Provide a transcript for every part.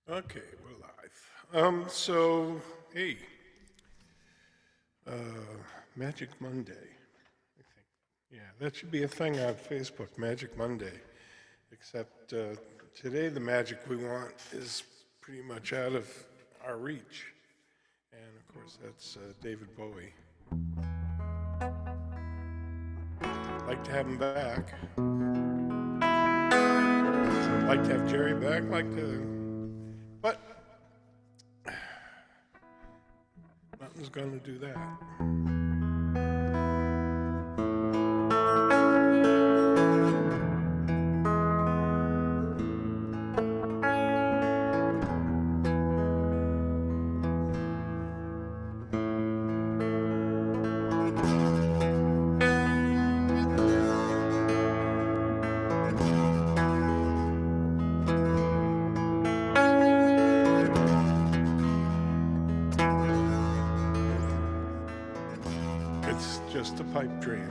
Okay, we're live. Hey, uh, Magic Monday, I think. Yeah, that should be a thing on Facebook, Magic Monday. Except today the magic we want is pretty much out of our reach. And of course, that's David Bowie. Like to have him back. Like to have Jerry back. But nothing's going to do that. It's just a pipe dream.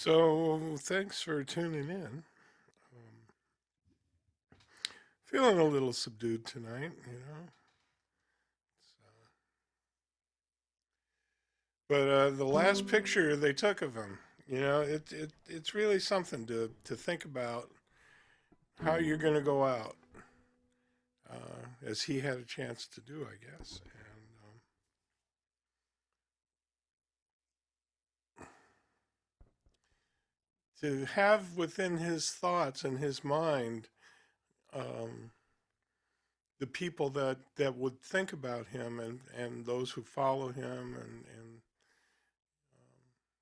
So thanks for tuning in. Feeling a little subdued tonight, you know. But the last picture they took of him, you know, it's really something to think about how you're going to go out, as he had a chance to do, I guess. And to have within his thoughts and his mind um, the people that would think about him and those who follow him and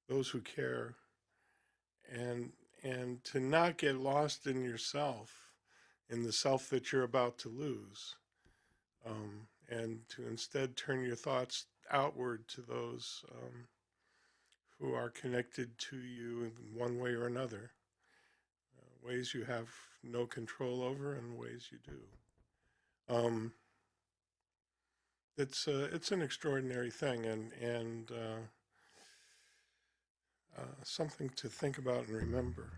those who care, and to not get lost in yourself, in the self that you're about to lose, and to instead turn your thoughts outward to those who are connected to you in one way or another, ways you have no control over and ways you do. It's an extraordinary thing, and something to think about and remember.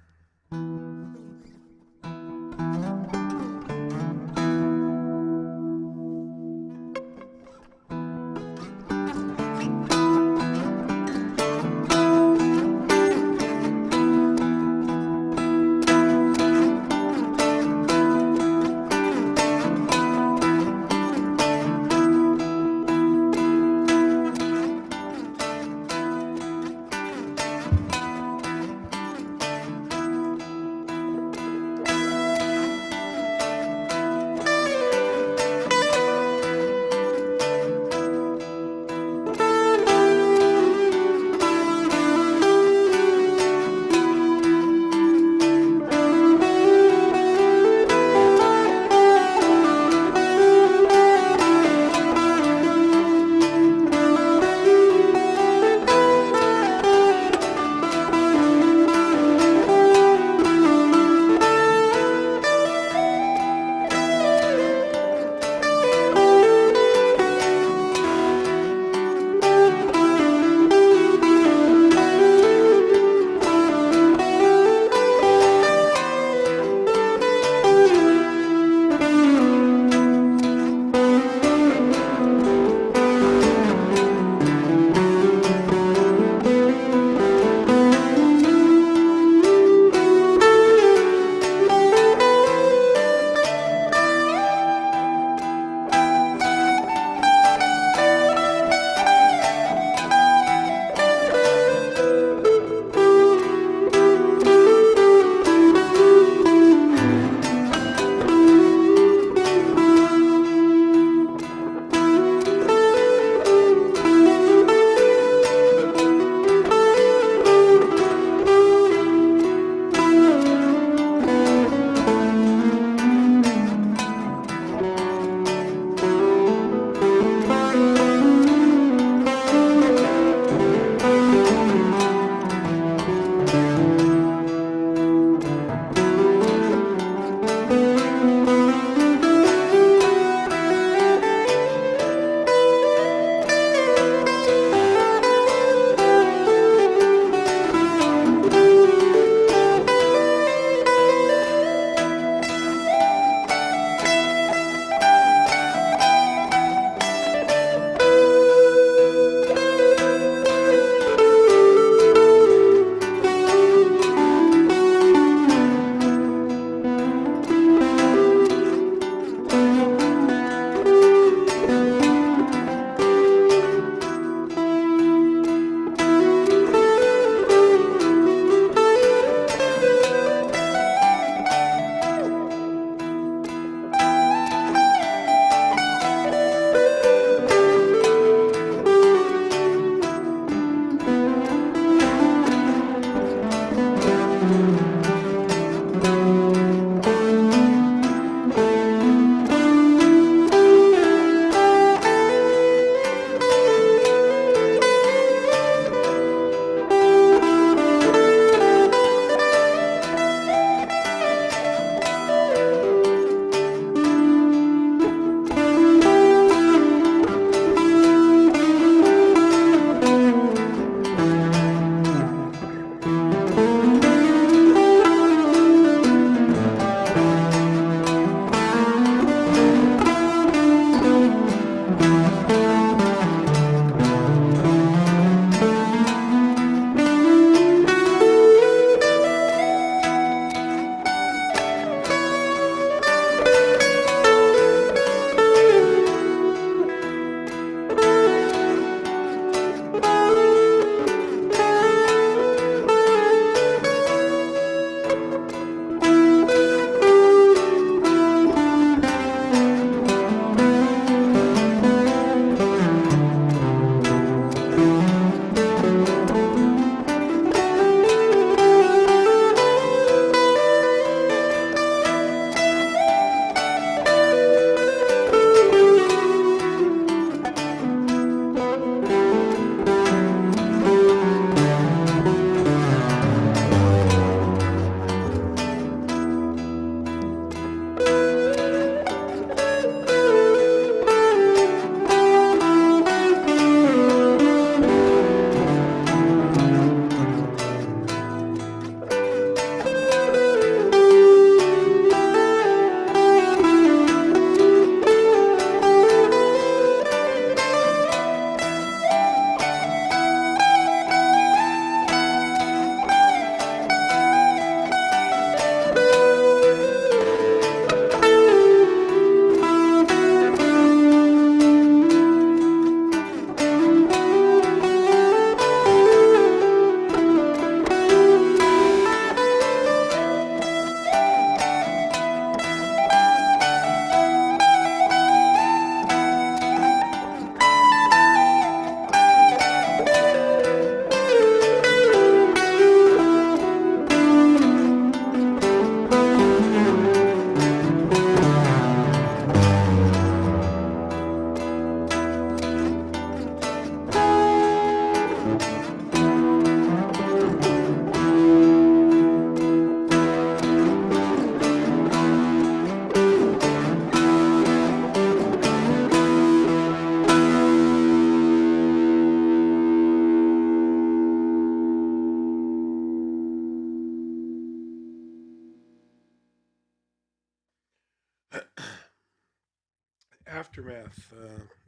Aftermath.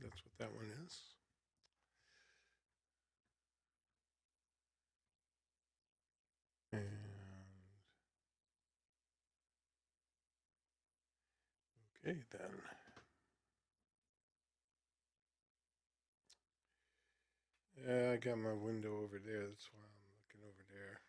That's what that one is. And okay, then. Yeah, I got my window over there. That's why I'm looking over there.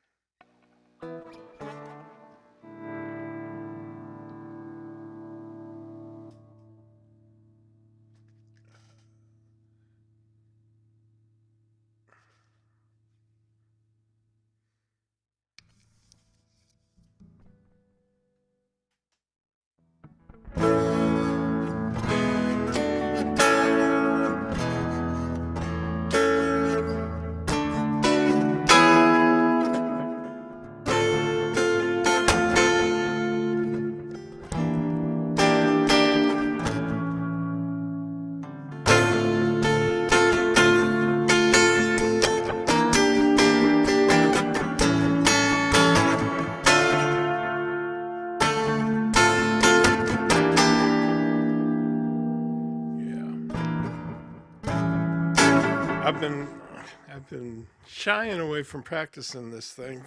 I've been shying away from practicing this thing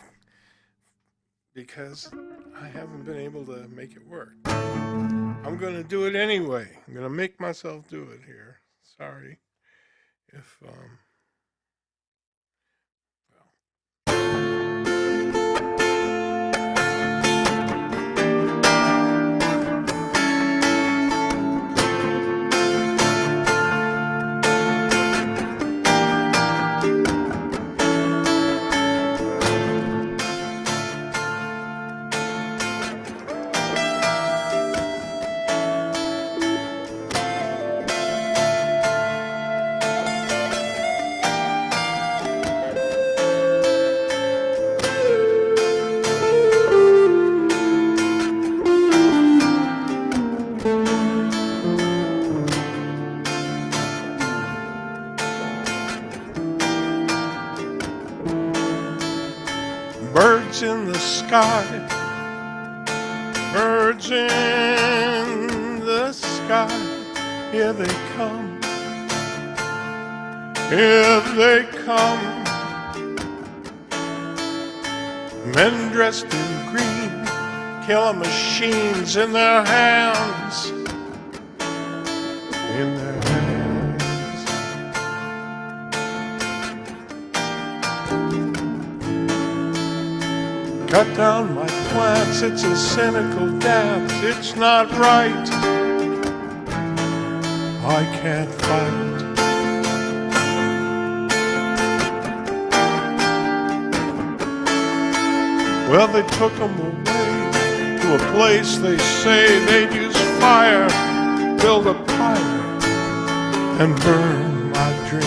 because I haven't been able to make it work. I'm going to do it anyway. I'm going to make myself do it here. Sorry if birds in the sky, birds in the sky, here they come, here they come. Men dressed in green, killer machines in their hands, in their hands. Cut down my plants, it's a cynical dance, it's not right, I can't fight. Well, they took them away to a place they say they'd use fire, build a pyre, and burn my dreams.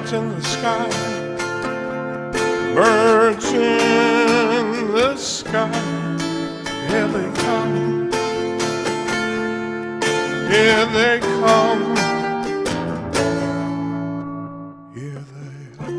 birds in the sky, birds in the sky, here they come, here they come, here they are.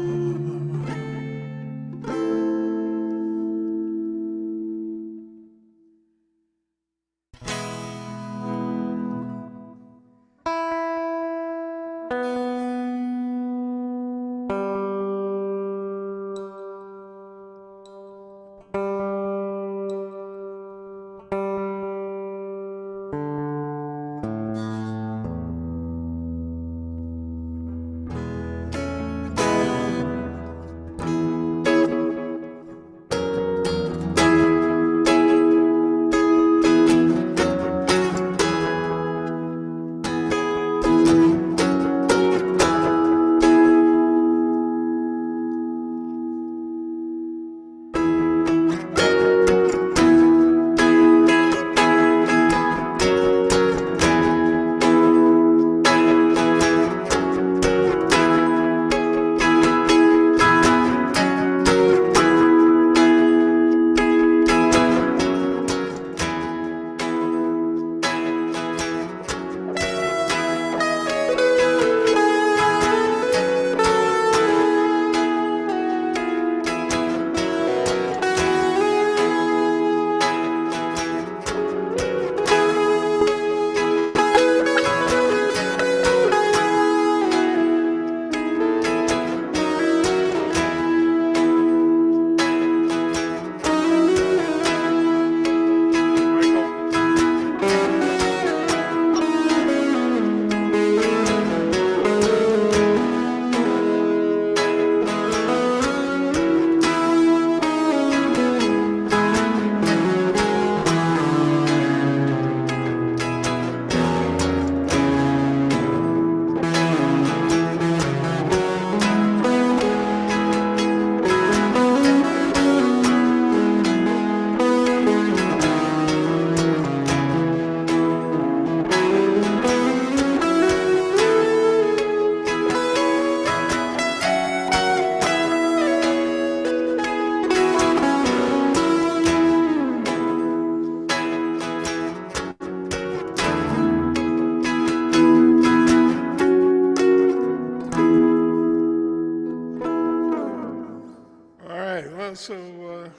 So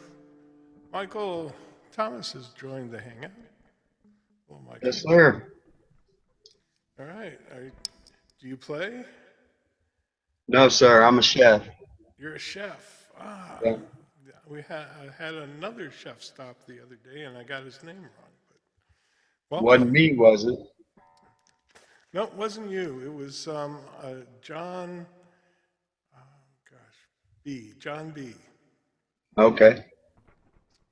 Michael Thomas has joined the hangout. Well, Michael. Yes, sir. All right. Do you play? No, sir. I'm a chef. You're a chef. Ah, Yeah. I had another chef stop the other day, and I got his name wrong. But Wasn't welcome. me, was it? No, it wasn't you. It was John. B. John B. Okay.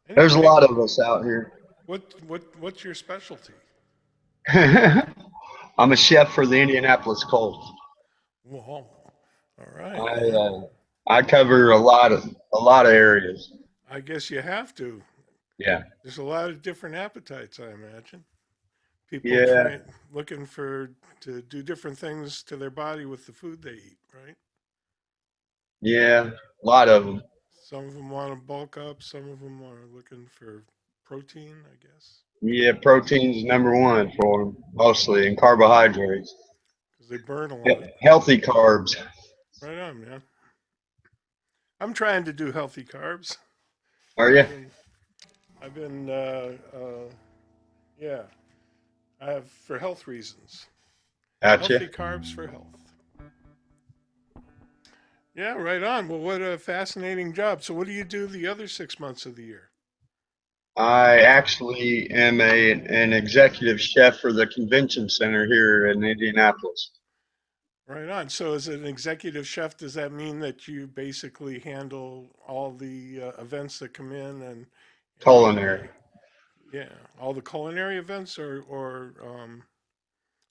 There's a Anyway, lot of us out here. what's your specialty? I'm a chef for the Indianapolis Colts. Well, all right. I cover a lot of areas. I guess you have to. Yeah. There's a lot of different appetites, I imagine. People Yeah. looking to do different things to their body with the food they eat, right? Yeah. A lot of them. Some of them want to bulk up. Some of them are looking for protein, I guess, Yeah. Protein's #1 for them, mostly, and carbohydrates. because they burn a lot. Healthy carbs. Right on, man. I'm trying to do healthy carbs. Are you? I've been yeah. I have for health reasons. Gotcha. Healthy carbs for health. Yeah, right on. Well, what a fascinating job. So, what do you do the other 6 months of the year? I actually am an executive chef for the convention center here in Indianapolis. Right on. So, as an executive chef, does that mean that you basically handle all the events that come in and Culinary. yeah, all the culinary events, or how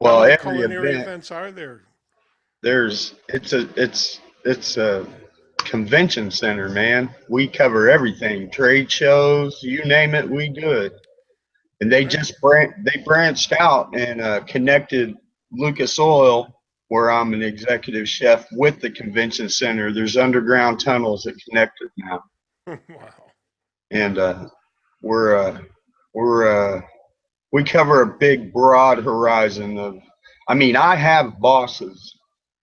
Well, many every culinary event events are there? it's a convention center, man. We cover everything, trade shows, you name it, we do it. And Right. they branched out and connected Lucas Oil where I'm an executive chef with the convention center. There's underground tunnels that connect it now, Wow. and we're we're we cover a big, broad horizon of. I mean, I have bosses,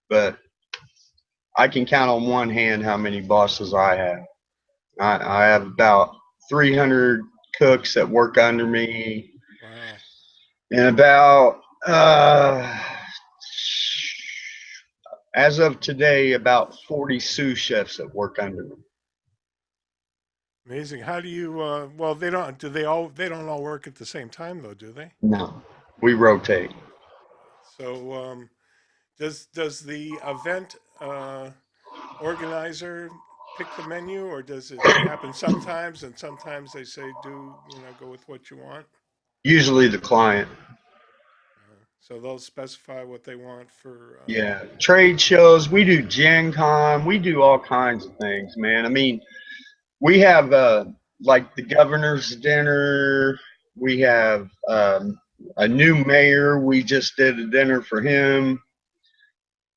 but I can count on one hand how many bosses I have. I have about 300 cooks that work under me, Wow. and about as of today, about 40 sous chefs that work under me. Amazing. How do you, well, they don't, do they all, they don't all work at the same time though, do they? No, we rotate. So, does the event organizer pick the menu, or does it happen sometimes and sometimes they say do, go with what you want? Usually the client. So they'll specify what they want for, Yeah, trade shows. We do Gen Con. We do all kinds of things, man. I mean, we have like the governor's dinner. We have a new mayor. We just did a dinner for him.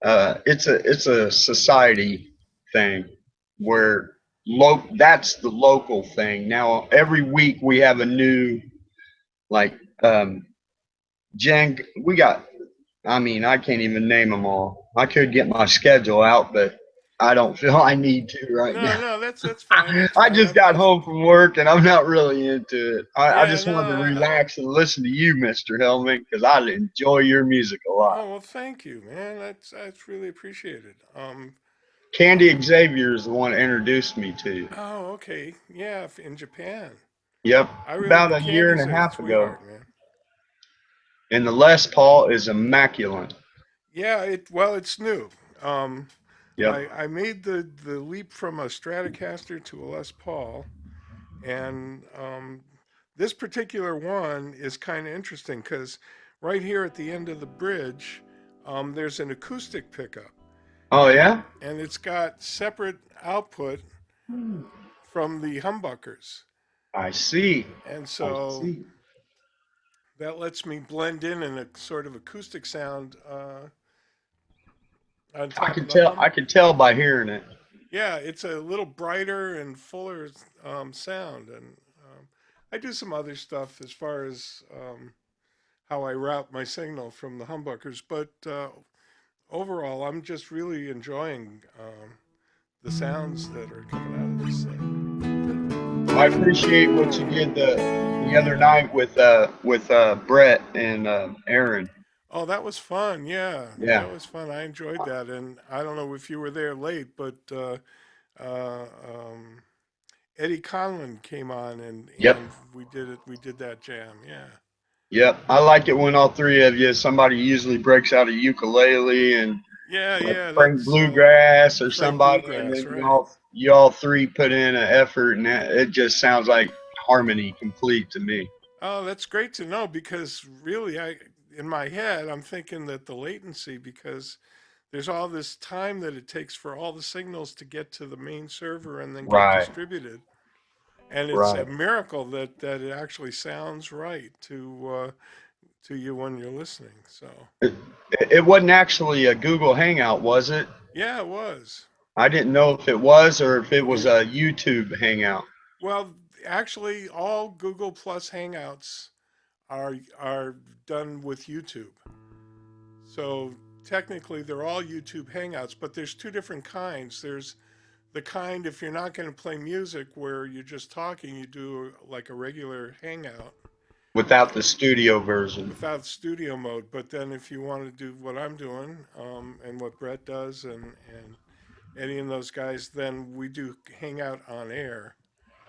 It's a society thing where that's the local thing. Now every week we have a new like Jen. We got. I mean, I can't even name them all. I could get my schedule out, but I don't feel I need to right no, now. no, that's fine. That's I fine. just I'm got just, home from work and I'm not really into it. I yeah, just no, wanted to relax and listen to you, Mr. Hellman, because I enjoy your music a lot. oh, well, thank you, man. That's really appreciated. Candy Xavier is the one that introduced me to you. Oh, okay. Yeah, in Japan. Yep, I really, about a year and Candy's a a half ago. sweetheart, man. And the Les Paul is immaculate. Yeah, well, it's new. Um, Yep. I made the leap from a Stratocaster to a Les Paul, and this particular one is kind of interesting because right here at the end of the bridge, there's an acoustic pickup, Oh and yeah. it's got separate output from the humbuckers, I see. and I so see. that lets me blend in a sort of acoustic sound on top of the I hum. could tell by hearing it. Yeah, it's a little brighter and fuller sound, and I do some other stuff as far as how I route my signal from the humbuckers. But overall, I'm just really enjoying the sounds that are coming out of this thing. I appreciate what you did the other night with Brett and Aaron. Oh, that was fun. Yeah, Yeah. that was fun. I enjoyed that, and I don't know if you were there late, but uh, um, Eddie Conlon came on, Yep. and we did it. We did that jam. Yeah. Yep. I like it when all three of you. Somebody usually breaks out a ukulele and Yeah, like yeah, Frank that's Bluegrass or Frank somebody, and Bluegrass, then right? you all three put in an effort, and it just sounds like harmony complete to me. Oh, that's great to know because really, in my head, I'm thinking that the latency, because there's all this time that it takes for all the signals to get to the main server and then get Right. distributed, and it's a Right. miracle that it actually sounds right to you when you're listening. So, It, it wasn't actually a Google Hangout, was it? yeah, it was. I didn't know if it was or if it was a YouTube Hangout. Well, actually, all Google Plus Hangouts are done with YouTube. So technically, they're all YouTube Hangouts, but there's two different kinds. There's the kind, if you're not going to play music where you're just talking, you do like a regular Hangout Without the studio version. without studio mode. But then if you want to do what I'm doing and what Brett does and Eddie and those guys, then we do Hangout on air,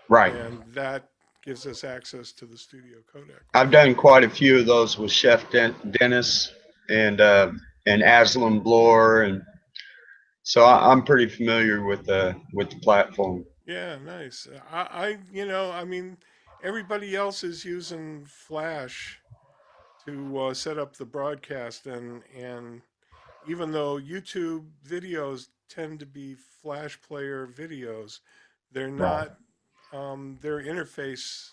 Right. and that gives us access to the studio codec. I've done quite a few of those with Chef Dennis and Aslan Bloor, and so I'm pretty familiar with the platform. Yeah, nice. I mean, everybody else is using Flash to set up the broadcast, and even though YouTube videos tend to be Flash player videos, they're Right. not. Their interface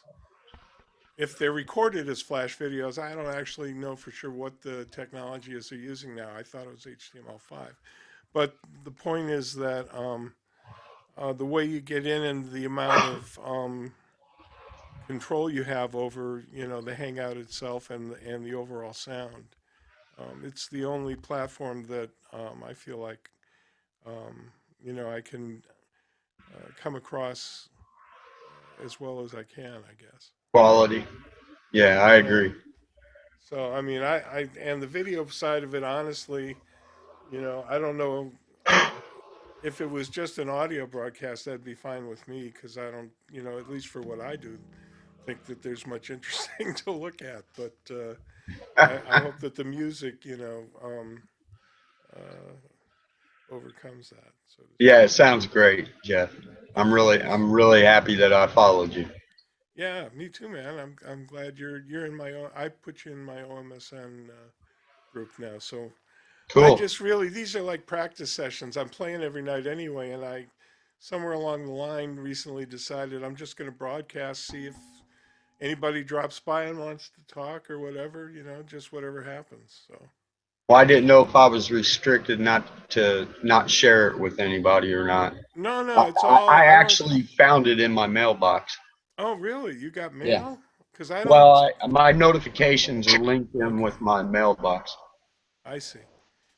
if they're recorded as flash videos, I don't actually know for sure what the technology is they're using now. I thought it was HTML5. But the point is that the way you get in and the amount of control you have over, the Hangout itself and the overall sound. It's the only platform that I feel like, I can come across as well as I can, I guess. Quality. Yeah, I Yeah. agree. So, I mean, and the video side of it, honestly, I don't know if it was just an audio broadcast, that'd be fine with me because I don't, at least for what I do, think that there's much interesting to look at. But I hope that the music, overcomes that, so to Yeah, speak. it sounds great, Jeff. Thanks. I'm really happy that I followed you. Yeah, me too, man. I'm glad you're in my own. I put you in my OMSN group now, so I Cool. just really these are like practice sessions. I'm playing every night anyway, and I somewhere along the line recently decided I'm just going to broadcast, see if anybody drops by and wants to talk or whatever, just whatever happens. So Well, I didn't know if I was restricted not to not share it with anybody or not. no, no, I, it's I all I I don't. actually found it in my mailbox. Oh, really? You got Yeah. mail? Because I don't. Well, my notifications are linked in Okay, with my mailbox. I see.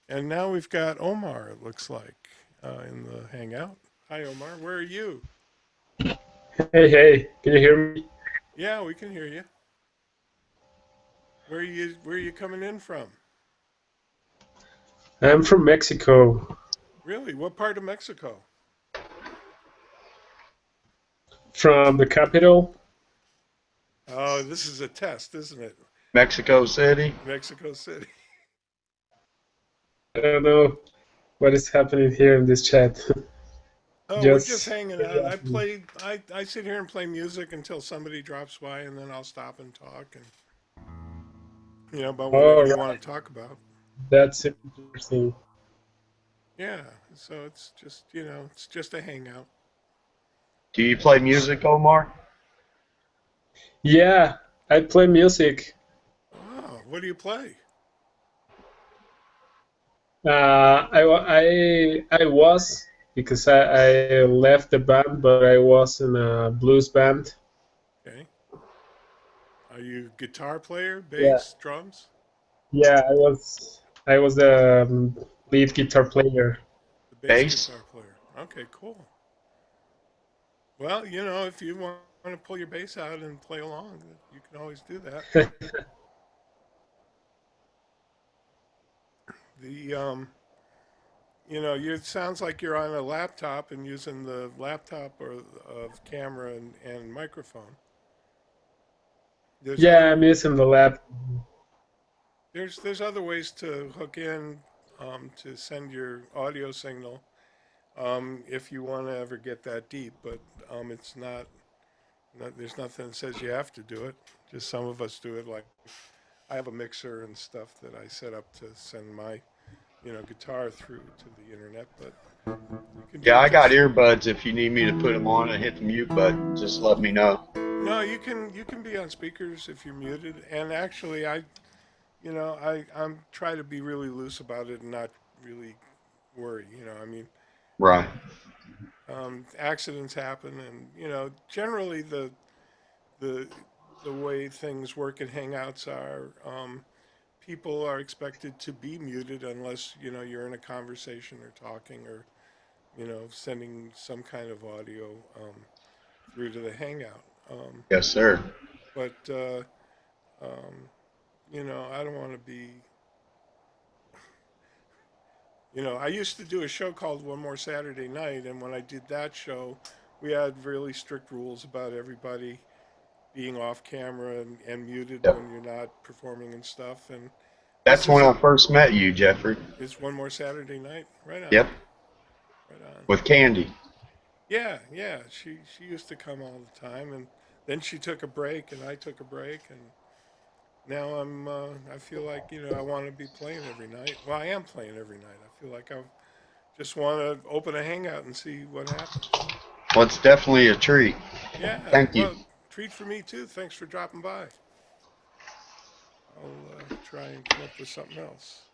And now we've got Omar. It looks like in the Hangout. Hi, Omar. Where are you? Hey, hey, can you hear me? Yeah, we can hear you. Where are you coming in from? I'm from Mexico, Really? What part of Mexico? from the capital. Oh, this is a test, isn't it? Mexico City. Mexico City. I don't know what is happening here in this chat. Oh, we're just Just hanging out. curiosity. I sit here and play music until somebody drops by, and then I'll stop and talk and about All whatever you right, want to talk about. that's interesting. Yeah. So it's just a hangout. Do you play music, Omar? Yeah, I play music. Oh, what do you play? I was because I left the band, but I was in a blues band. Okay. Are you guitar player, Yeah, bass, drums? yeah, I was the lead guitar player. The bass Bass. guitar player. Okay, cool. Well, if you want to pull your bass out and play along, you can always do that. The it sounds like you're on a laptop and using the laptop or of camera and microphone. There's Yeah, other I'm using the lab. there's other ways to hook in to send your audio signal if you want to ever get that deep, but it's not. There's nothing that says you have to do it. Just some of us do it. Like I have a mixer and stuff that I set up to send my guitar through to the internet, but you can do Yeah, it I got just earbuds. If you need me to put them on and hit the mute button, just let me know. no. You can be on speakers if you're muted. And actually, I'm try to be really loose about it and not really worry. I mean, Right. accidents happen, and generally the the way things work in Hangouts are. People are expected to be muted unless you're in a conversation or talking or sending some kind of audio through to the Hangout. Yes, sir. But um, I don't want to be. I used to do a show called One More Saturday Night, and when I did that show, we had really strict rules about everybody being off camera and muted Yep. when you're not performing and stuff. And this That's when is I first met you, Jeffrey. is One More Saturday Night. Right on, Yep. right on. With Candy. Yeah, yeah. She used to come all the time, and then she took a break, and I took a break, and now I feel like I want to be playing every night. Well, I am playing every night. I feel like I just want to open a hangout and see what happens. Well, it's definitely a treat. Yeah. Thank you. Well, treat for me too. Thanks for dropping by. I'll try and come up with something else.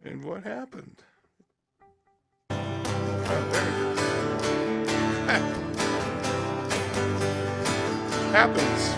And what happened? Oh, there it is. Happens.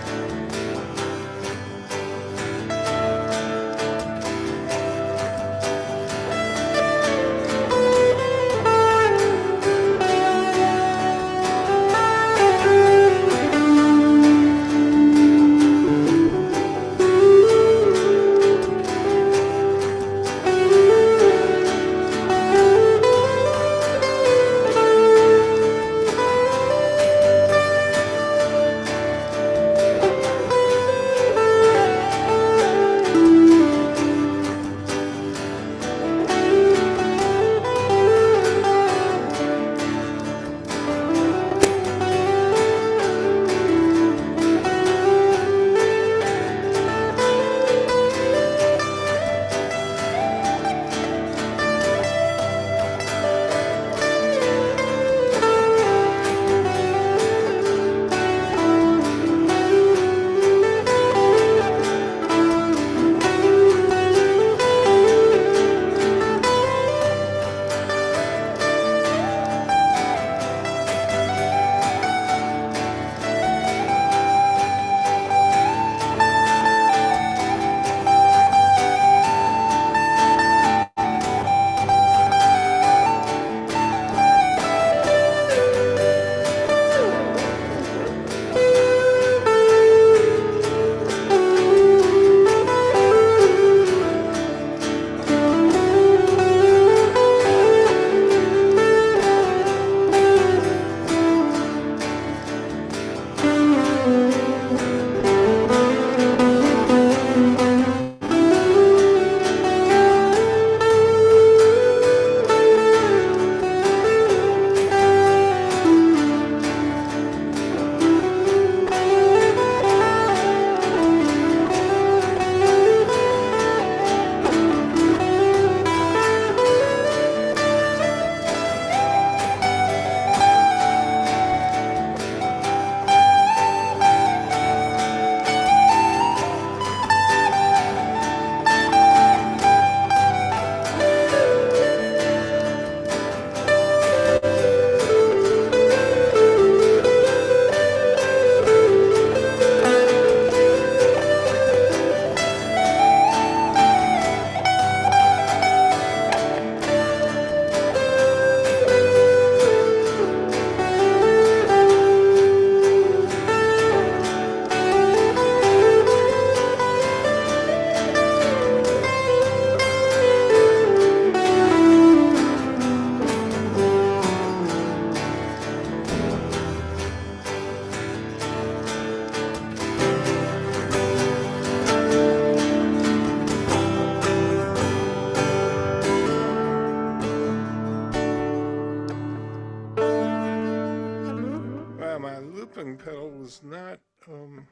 looping pedal was not cooperating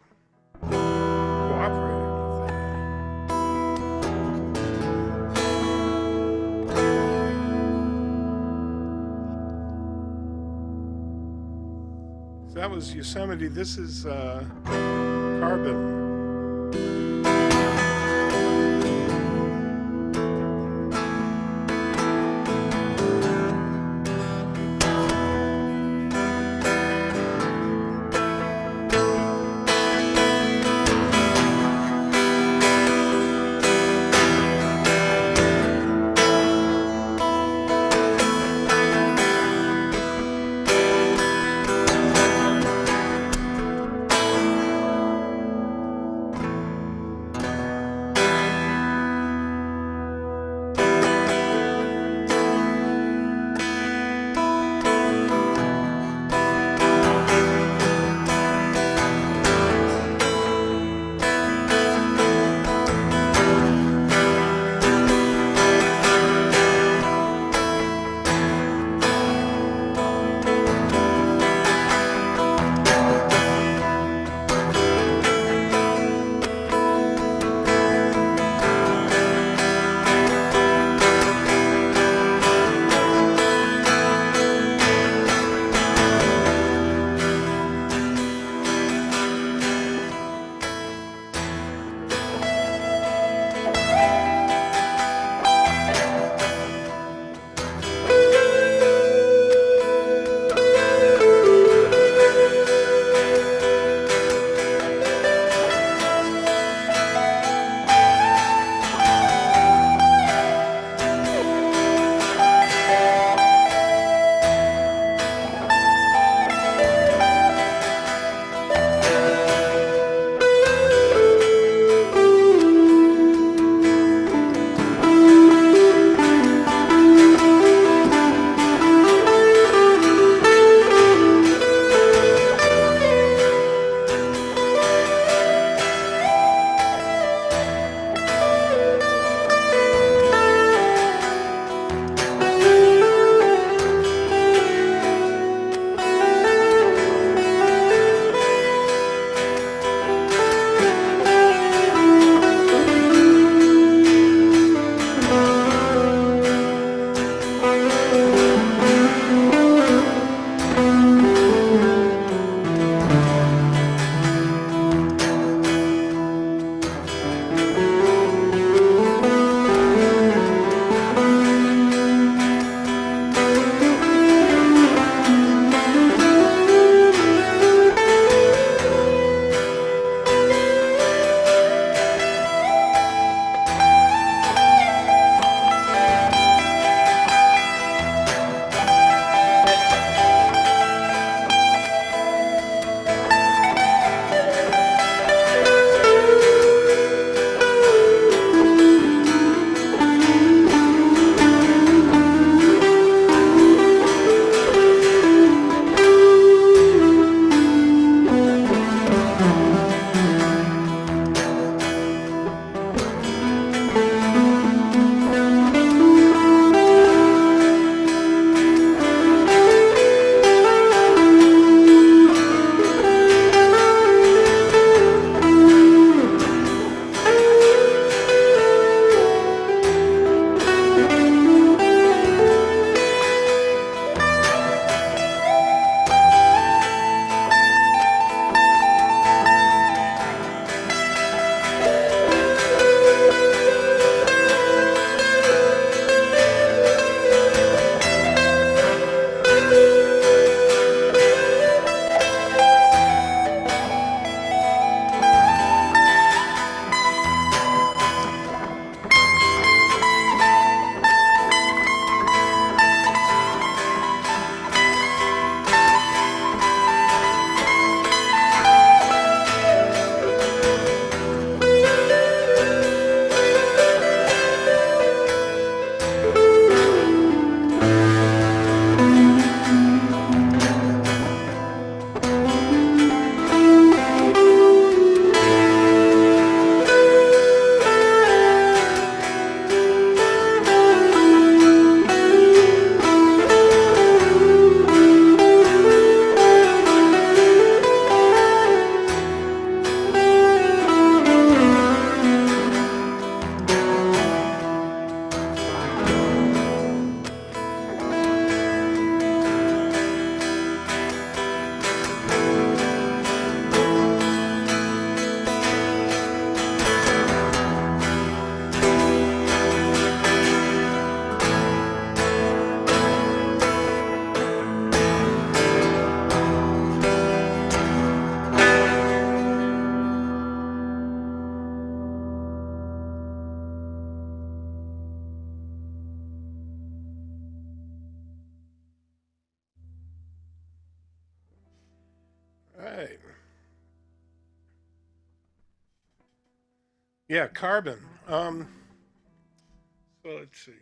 with that. That was Yosemite. This is Carbon. right. Yeah, carbon. So let's see.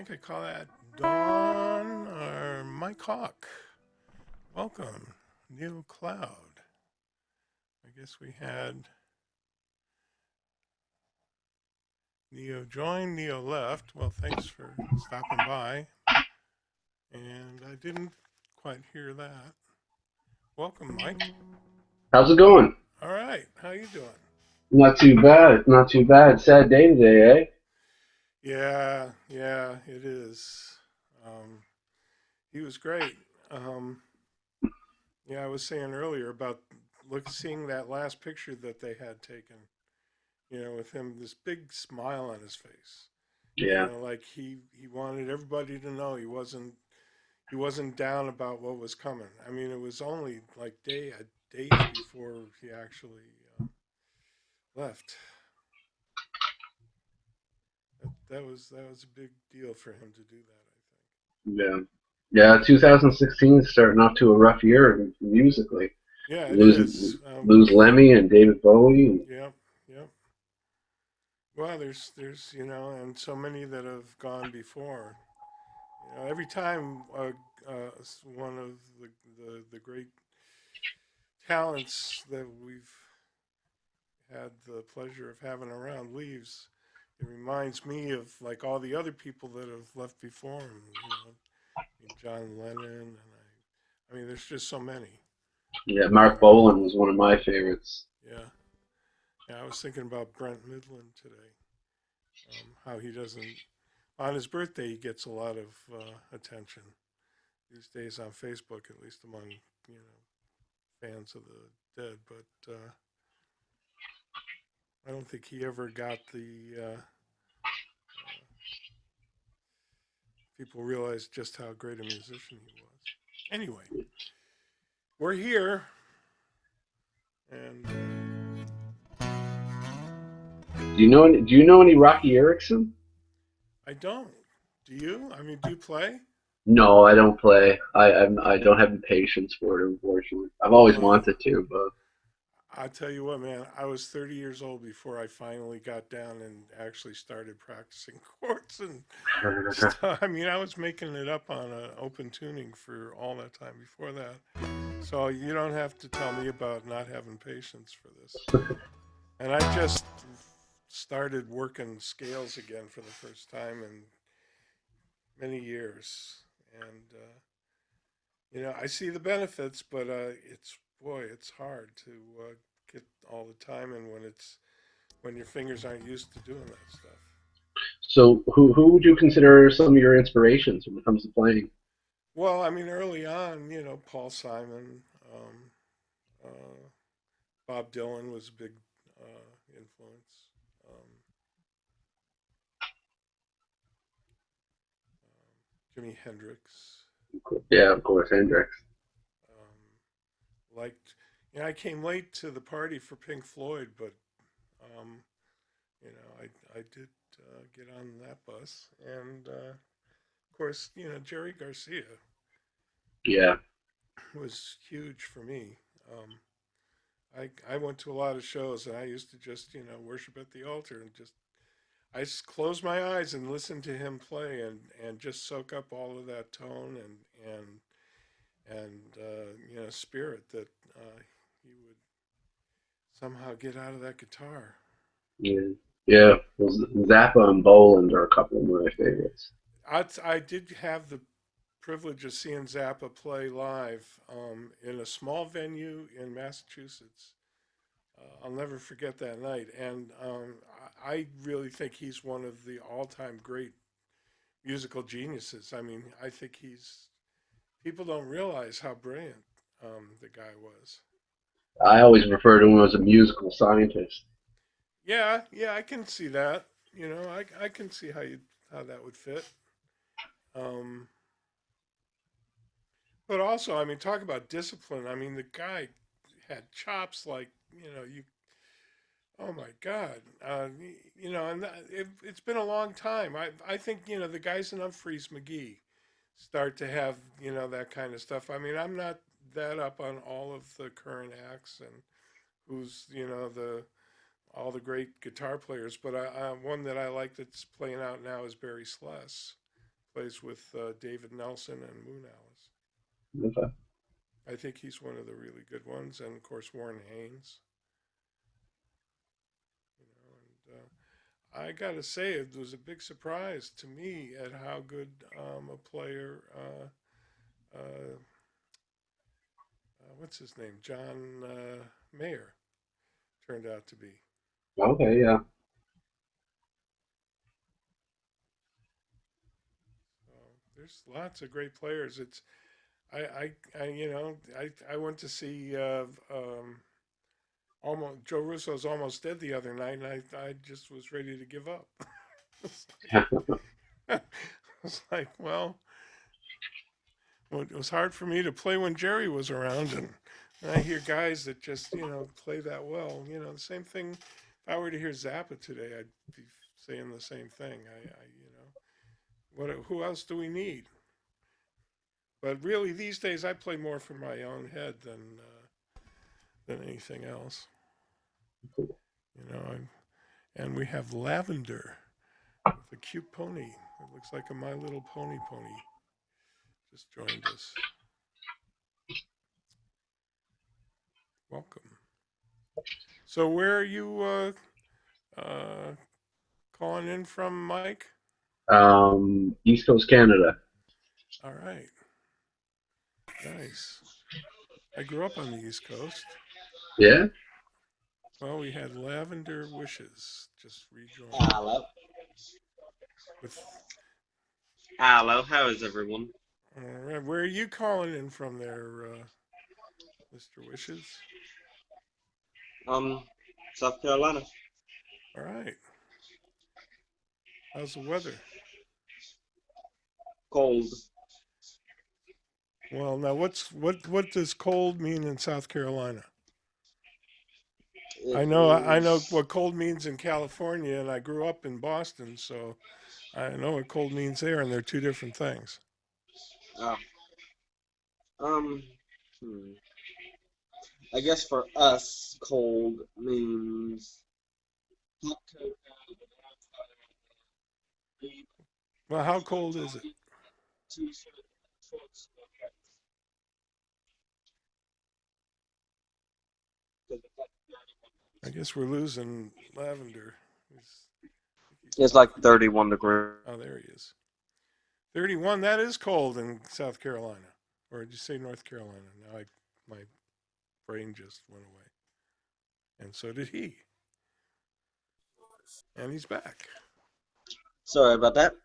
think I call that Dawn or Mike Hawk. Welcome, Neil Cloud. I guess we had Neo joined, Neo left. Well, thanks for stopping by. And I didn't quite hear that. Welcome, Mike. How's it going? All right, how you doing? Not too bad. Not too bad. Sad day today, eh? Yeah, it is. He was great. Um, yeah, I was saying earlier about seeing that last picture that they had taken. With him, this big smile on his face. Yeah. Like he wanted everybody to know he wasn't down about what was coming. I mean, it was only like days before he actually left. That was a big deal for him to do that, Yeah. Yeah, 2016 is starting off to a rough year musically. I think. Yeah, it Lose is. lose Lemmy and David Bowie. Yep, yep. Well, there's and so many that have gone before. Every time one of the great talents that we've had the pleasure of having around leaves, it reminds me of like all the other people that have left before him. John Lennon, and I mean, there's just so many. Yeah, Mark Bolan was one of my favorites. Yeah, yeah. I was thinking about Brent Midland today. How he doesn't on his birthday he gets a lot of attention these days on Facebook, at least among fans of the dead. But I don't think he ever got the people realized just how great a musician he was. Anyway, we're here, and Do you know any Rocky Erickson? I don't. Do you? I mean, do you play? No, I don't play. I don't have the patience for it, unfortunately. I've always wanted to, but I'll tell you what, man. I was 30 years old before I finally got down and actually started practicing chords and stuff. I mean, I was making it up on open tuning for all that time before that. So you don't have to tell me about not having patience for this. And I just started working scales again for the first time in many years. And, I see the benefits, but it's hard to get all the time in when your fingers aren't used to doing that stuff. so who would you consider some of your inspirations when it comes to playing? Well, I mean, early on, Paul Simon, uh, Bob Dylan was a big influence. Jimi Hendrix. Yeah, of course, Hendrix. Liked, I came late to the party for Pink Floyd, but um, I did get on that bus, and of course, Jerry Garcia Yeah. was huge for me. I went to a lot of shows, and I used to just worship at the altar and I just close my eyes and listen to him play and just soak up all of that tone and spirit that he would somehow get out of that guitar. Yeah. Yeah. Well, Zappa and Boland are a couple of my favorites. I did have the privilege of seeing Zappa play live in a small venue in Massachusetts. I'll never forget that night, and I really think he's one of the all-time great musical geniuses. I mean, I think people don't realize how brilliant the guy was. I always refer to him as a musical scientist. Yeah, I can see that. I can see how that would fit. Um, but also, I mean, talk about discipline. I mean, the guy had chops like you. Oh my God, and it's been a long time. I think the guys in Humphreys McGee start to have that kind of stuff. I mean, I'm not that up on all of the current acts and who's the all the great guitar players, but one that I like that's playing out now is Barry Sless. plays with David Nelson and Moon Alice. Okay. I think he's one of the really good ones, and of course Warren Haynes. You know, and I got to say, it was a big surprise to me at how good a player. What's his name? John Mayer turned out to be. Okay, yeah. So there's lots of great players. It's I went to see almost Joe Russo's Almost Dead the other night, and I just was ready to give up. It's like, well, it was hard for me to play when Jerry was around, and I hear guys that just play that well. The same thing. If I were to hear Zappa today, I'd be saying the same thing. Who else do we need? But really, these days, I play more for my own head than anything else. And we have Lavender with a cute pony. It looks like a My Little Pony pony. Just joined us. Welcome. So where are you calling in from, Mike? East Coast Canada. All right. Nice. I grew up on the East Coast. Yeah. Well, we had Lavender Wishes just rejoined. Hello. With, Hello, how is everyone? all right, where are you calling in from there, Mr. Wishes? South Carolina. All right. How's the weather? Cold. Well, now what does cold mean in South Carolina? I know what cold means in California, and I grew up in Boston, so I know what cold means there, and they're two different things. Oh. I guess for us, cold means hot cocoa. Well, how cold is it? I guess we're losing Lavender. It's like 31 degrees. Oh, there he is. 31. That is cold in South Carolina, or did you say North Carolina? Now my brain just went away, and so did he. And he's back. Sorry about that.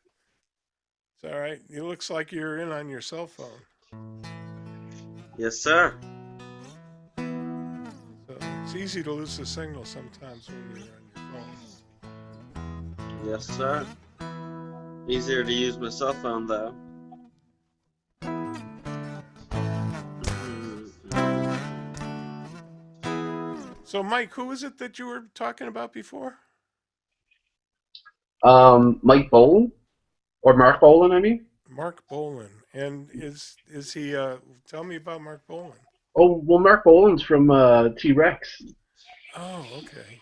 It's all right. It looks like you're in on your cell phone. Yes, sir. So it's easy to lose the signal sometimes when you're on your phone. Yes, sir. Easier to use my cell phone, though. So, Mike, who is it that you were talking about before? Mike Bolan, or Mark Bolan, I mean. Mark Bolan. And is he? Tell me about Mark Bolan. Oh, well, Mark Bolan's from T-Rex. Oh, okay.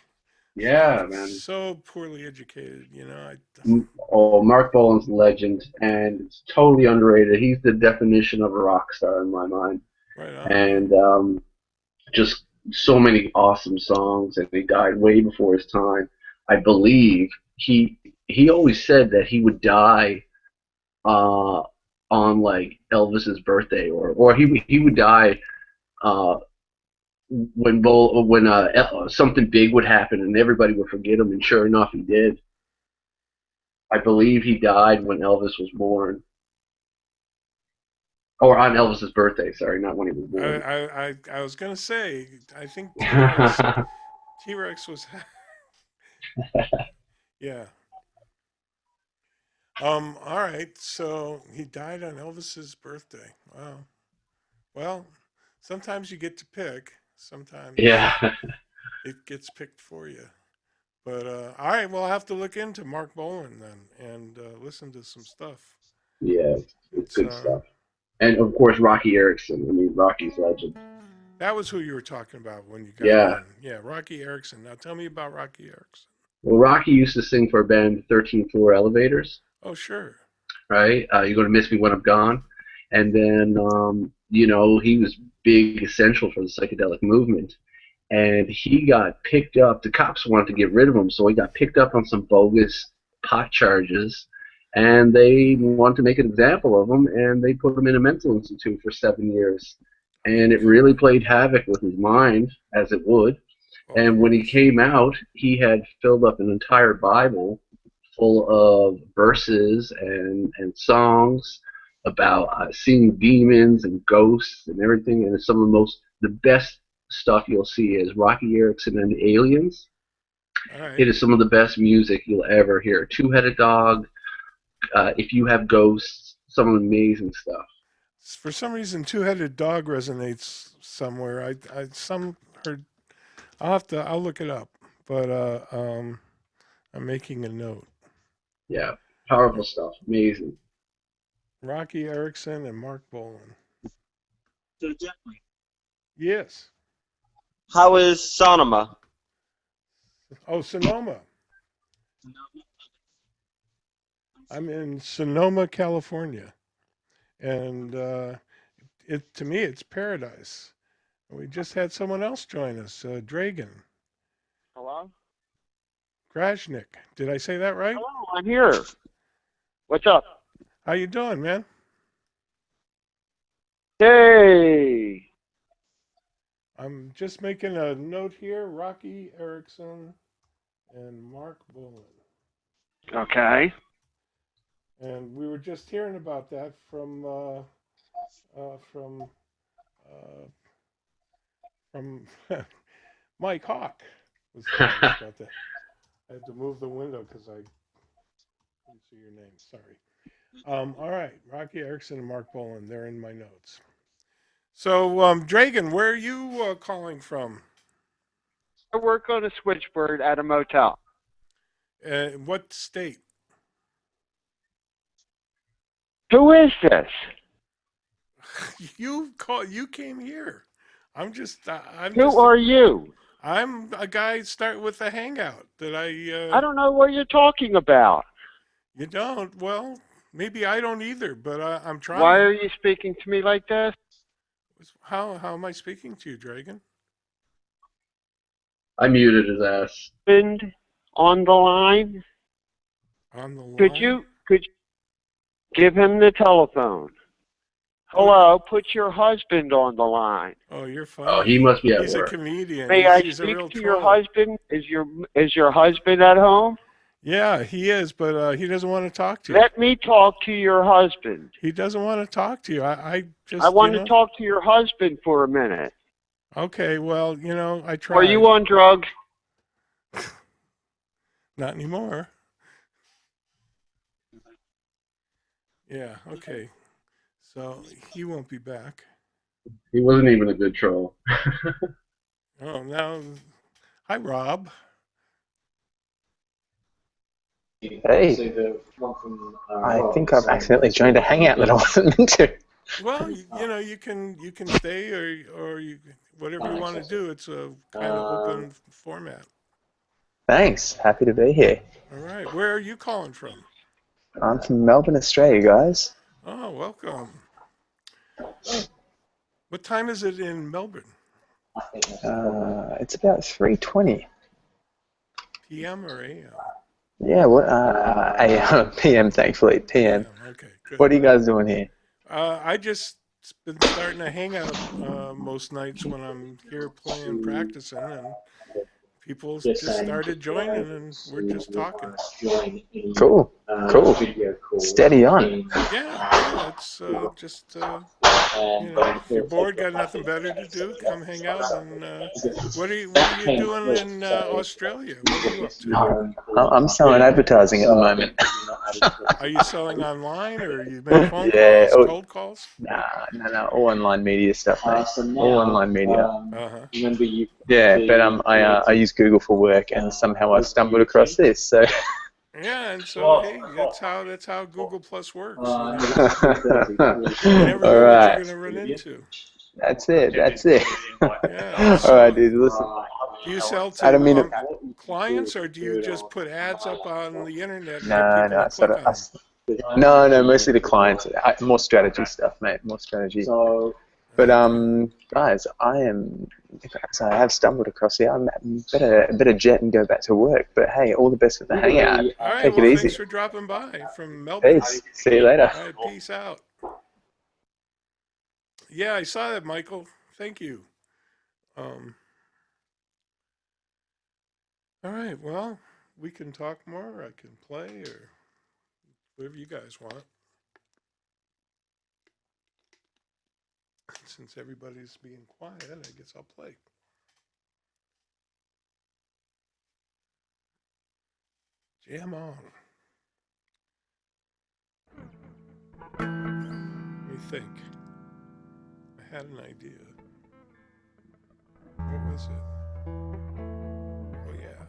Yeah, man. So poorly educated, Oh, Mark Bolan's a legend, and it's totally underrated. He's the definition of a rock star in my mind. Right on. And just so many awesome songs, and he died way before his time. I believe he always said that he would die on like Elvis's birthday, or he would die when something big would happen and everybody would forget him, and sure enough, he did. I believe he died when Elvis was born, or on Elvis's birthday. Sorry, not when he was born. I was gonna say, I think T-Rex was. Yeah. All right. So he died on Elvis's birthday. Wow. Well, sometimes you get to pick. Sometimes Yeah. it gets picked for you. But all right, well, I'll have to look into Mark Bolan then and listen to some stuff. Yeah, it's good stuff. And of course, Rocky Erickson. I mean, Rocky's legend. That was who you were talking about when you got on. Yeah, Rocky Erickson. Now tell me about Rocky Erickson. Well, Rocky used to sing for a band, 13th Floor Elevators. Oh, sure. right? You're going to miss me when I'm gone. And then, you know, he was big essential for the psychedelic movement. And he got picked up. The cops wanted to get rid of him, so he got picked up on some bogus pot charges. And they wanted to make an example of him, and they put him in a mental institute for 7 years. And it really played havoc with his mind, as it would. And when he came out, he had filled up an entire Bible full of verses and songs about seeing demons and ghosts and everything. And it's some of the best stuff you'll see is Rocky Erickson and the Aliens. All right. It is some of the best music you'll ever hear. Two-Headed Dog, If You Have Ghosts, some of the amazing stuff. For some reason, Two-Headed Dog resonates somewhere. I some heard. I'll look it up. But I'm making a note. Yeah, powerful stuff. Amazing. Rocky Erickson and Mark Bolan. So gently. Yes. How is Sonoma? Oh, Sonoma. I'm in Sonoma, California, and to me it's paradise. We just had someone else join us, Dragan Hello? Krajnik. Did I say that right? Hello, I'm here. What's up? How you doing, man? Hey! I'm just making a note here. Rocky Erickson and Mark Bolan. Okay. And we were just hearing about that from Mike Hawk was telling us about that. I had to move the window because I couldn't see your name. Sorry. All right, Rocky Erickson and Mark Bolan. They're in my notes. So, Dragan, where are you calling from? I work on a switchboard at a motel. What state? Who is this? You came here. I'm Who are you? I'm a guy start with a hangout that I don't know what you're talking about. You don't? Well, maybe I don't either, but I'm trying. Why are you speaking to me like this? How am I speaking to you, Dragan? I muted his ass. Husband on the line? On the line? Could you give him the telephone? Hello, put your husband on the line. Oh, you're funny. Oh, he must be at He's work. a comedian. May I He's a speak real to your troll. husband? Is your husband at home? Yeah, he is, but he doesn't want to talk to you. Let me talk to your husband. He doesn't want to talk to you. I just. I want to talk to your husband for a minute. Okay, well, I tried. Are you on drugs? Not anymore. Yeah. Okay. So he won't be back. He wasn't even a good troll. Oh, now, hi, Rob. Hey, I think I've accidentally joined a hangout that I wasn't meant to. Well, you can stay or whatever you want to do. It's a kind of open format. Thanks, happy to be here. All right, where are you calling from? I'm from Melbourne, Australia, guys. Oh, welcome. What time is it in Melbourne? It's about 3:20. PM or AM? Yeah, what? AM, PM, thankfully, PM. Okay, good. What are you guys doing here? I just been starting to hang out most nights when I'm here playing, practicing, and people just started joining, and we're just talking. Cool, cool. Steady on. Yeah, it's just if you're bored, got nothing better to do, come hang out. And what are you doing in Australia? What are you up to? I'm selling advertising at the moment. Are you selling online, or you make phone Yeah, calls, cold calls? No, all online media stuff, mate. All online media. Uh-huh. Yeah, but I use Google for work, and somehow I stumbled across this. So. Yeah, and so hey, that's how Google Plus works. You All never know what you're gonna run into. That's it. Yeah. All right, dude. Listen. Do you sell I don't mean to clients, or do you just put ads up on the internet? And No, get people to click on them? No, mostly the clients. More strategy stuff, mate. More strategy. So But guys, I have stumbled across here. I'm better jet and go back to work. But hey, all the best with the hangout. All right, Take it well, easy. thanks for dropping by from Melbourne. Peace. See you later. All right, peace out. Yeah, I saw that, Michael. Thank you. All right, well, we can talk more. I can play or whatever you guys want. Since everybody's being quiet, I guess I'll play. Jam on. Let me think. I had an idea. What was it? Oh, yeah.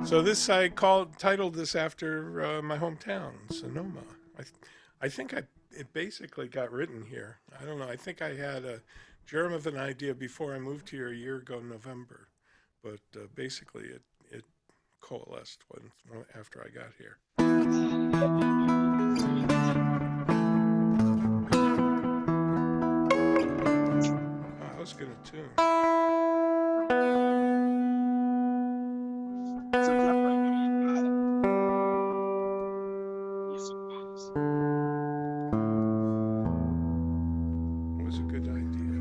So this I titled this after my hometown, Sonoma. I think it basically got written here. I don't know. I think I had a germ of an idea before I moved here a year ago in November, but basically it coalesced after I got here. I was gonna tune. It was a good idea.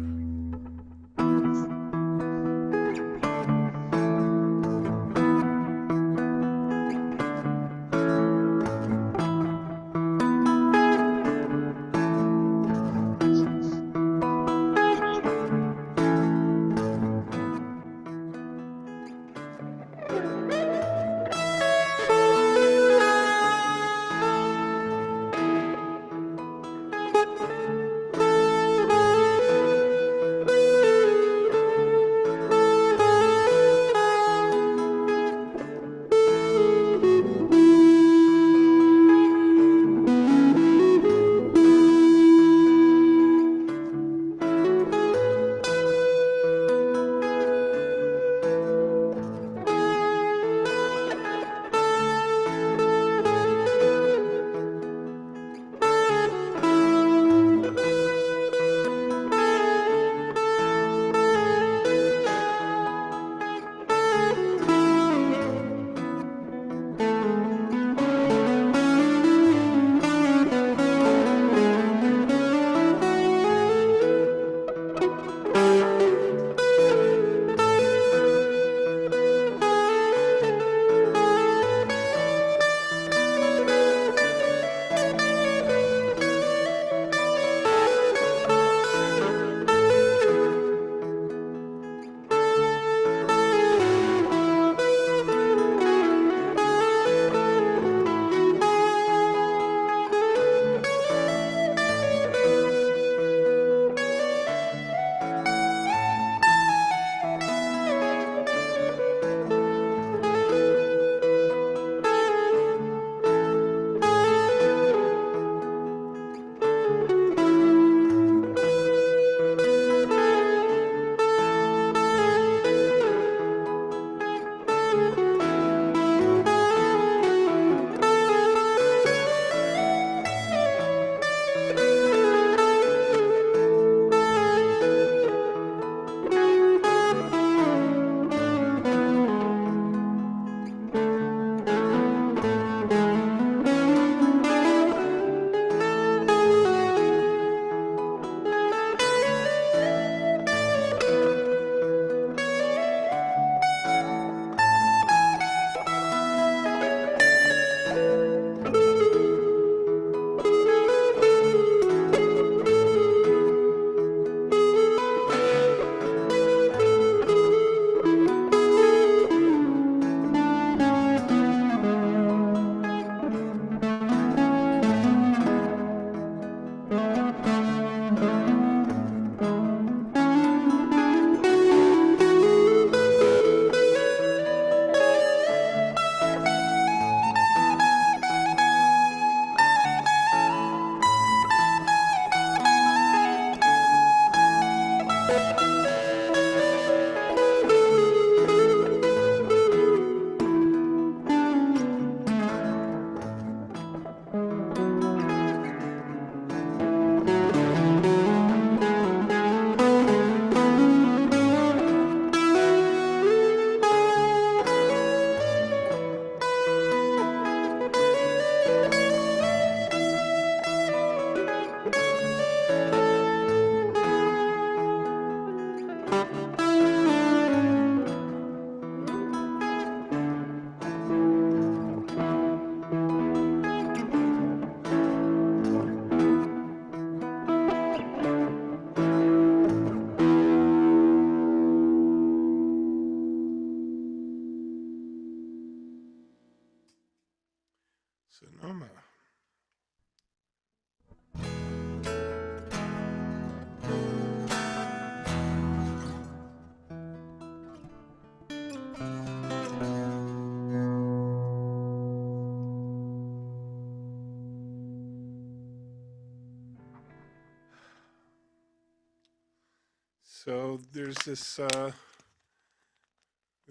So there's this the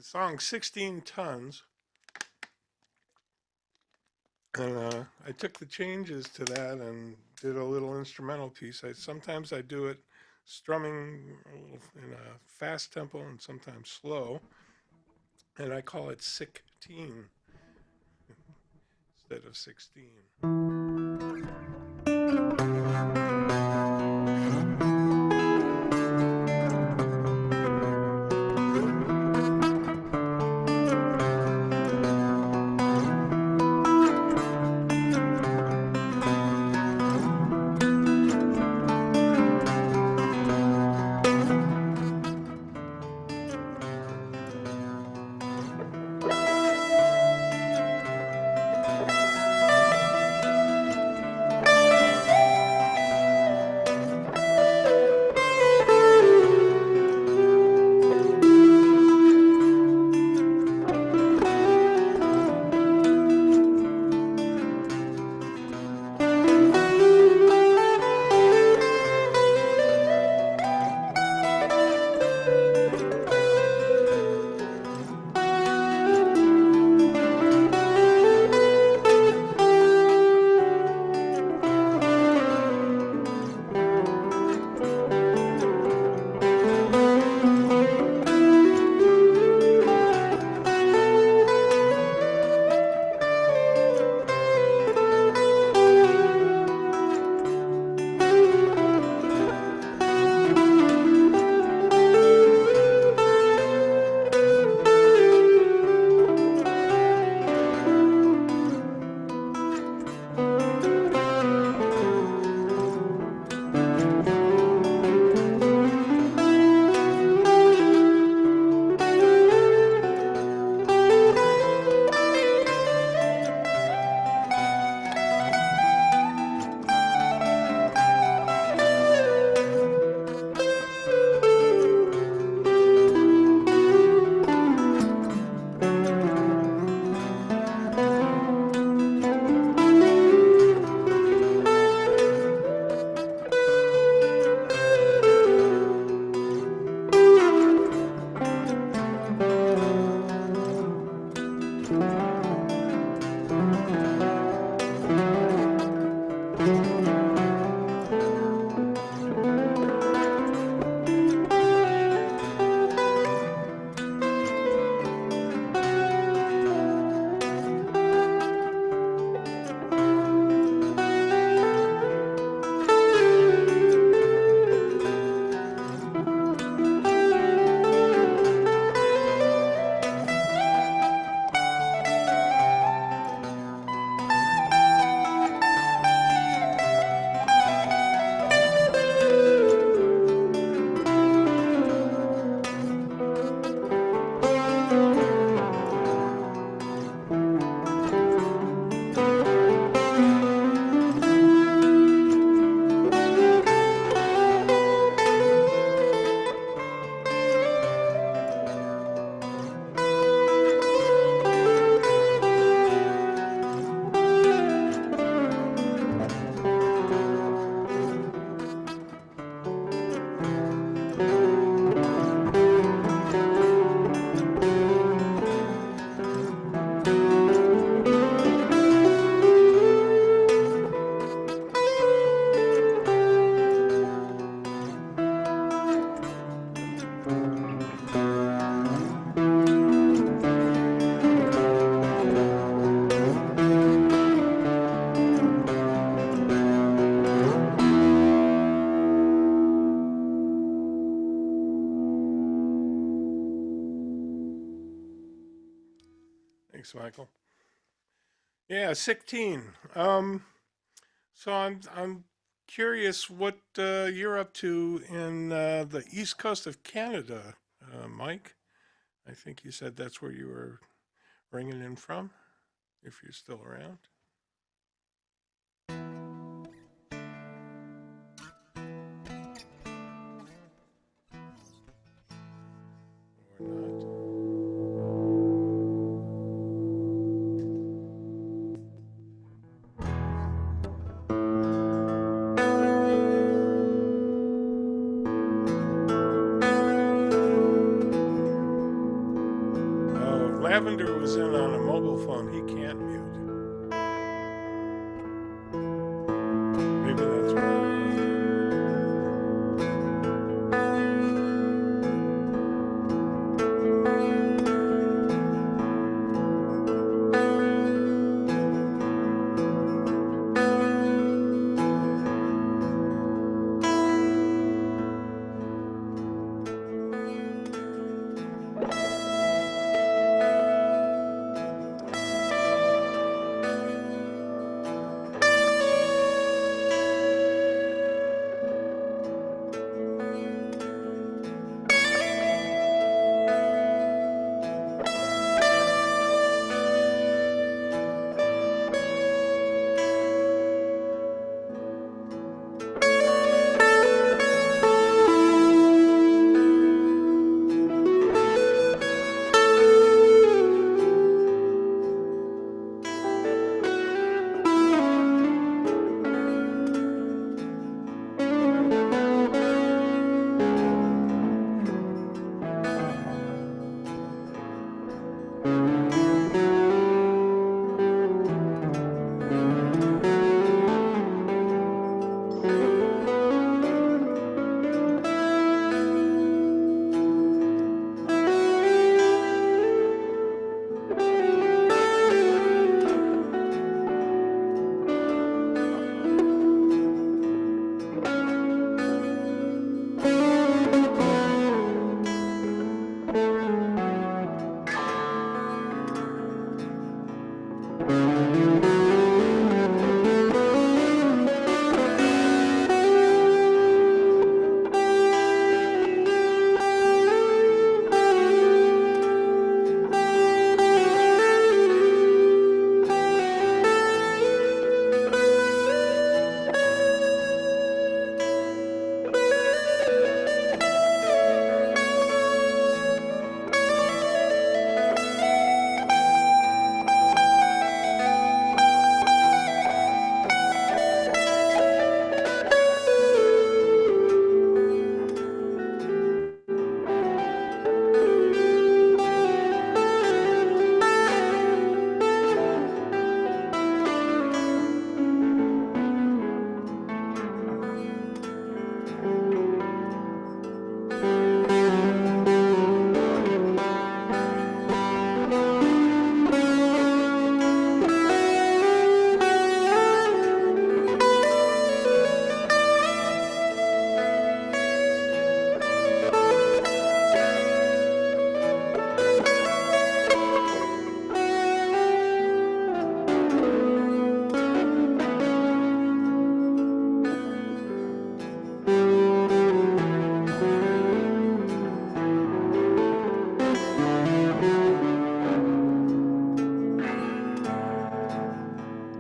song 16 Tons. And I took the changes to that and did a little instrumental piece. Sometimes I do it strumming in a fast tempo and sometimes slow. And I call it 16 instead of 16. Thanks, Michael. Yeah, 16. So I'm curious what you're up to in the east coast of Canada, Mike. I think you said that's where you were ringing in from, if you're still around. Or not. Xander was in on a mobile phone, he can't mute. Maybe that's what it was.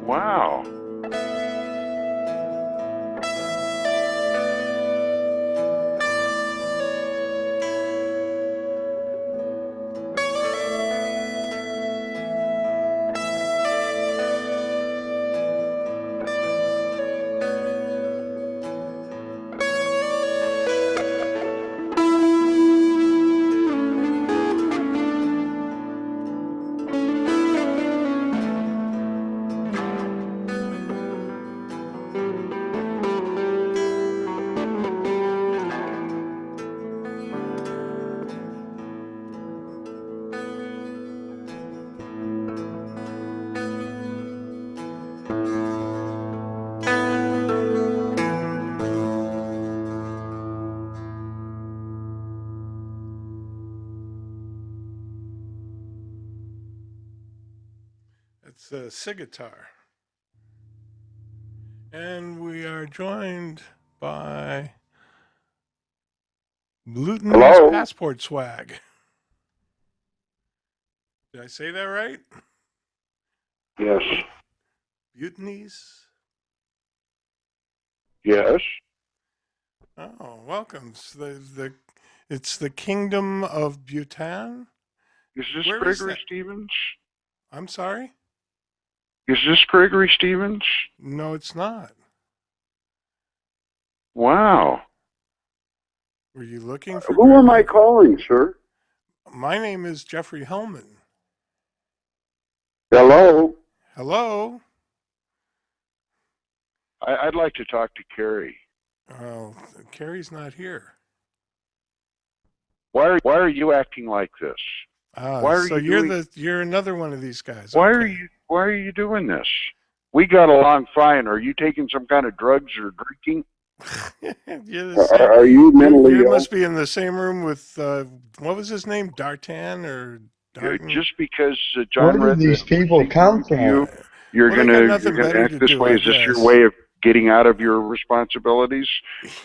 Wow. It's a Sigitar. And we are joined by Bluton's Hello? Passport Swag. Did I say that right? Yes. Butanies? Yes. Oh, welcome. It's the Kingdom of Bhutan? Is this Where is Gregory that? Stevens? I'm sorry? Is this Gregory Stevens? No, it's not. Wow. Were you looking for Who am I Gregory? calling, sir? My name is Jeffrey Hellman. Hello. Hello? I'd like to talk to Carrie. Oh, Carrie's not here. Why are you acting like this? Why are So you you're another one of these guys. Why Okay. are you doing this? We got along fine. Are you taking some kind of drugs or drinking? You're the same. Are you mentally You ill? must be in the same room with what was his name? Dartan or Darton? Just because Where John do read these the people come to you, from? you're Well, they got gonna nothing better act to this do, way. I Is this your guess. way of getting out of your responsibilities?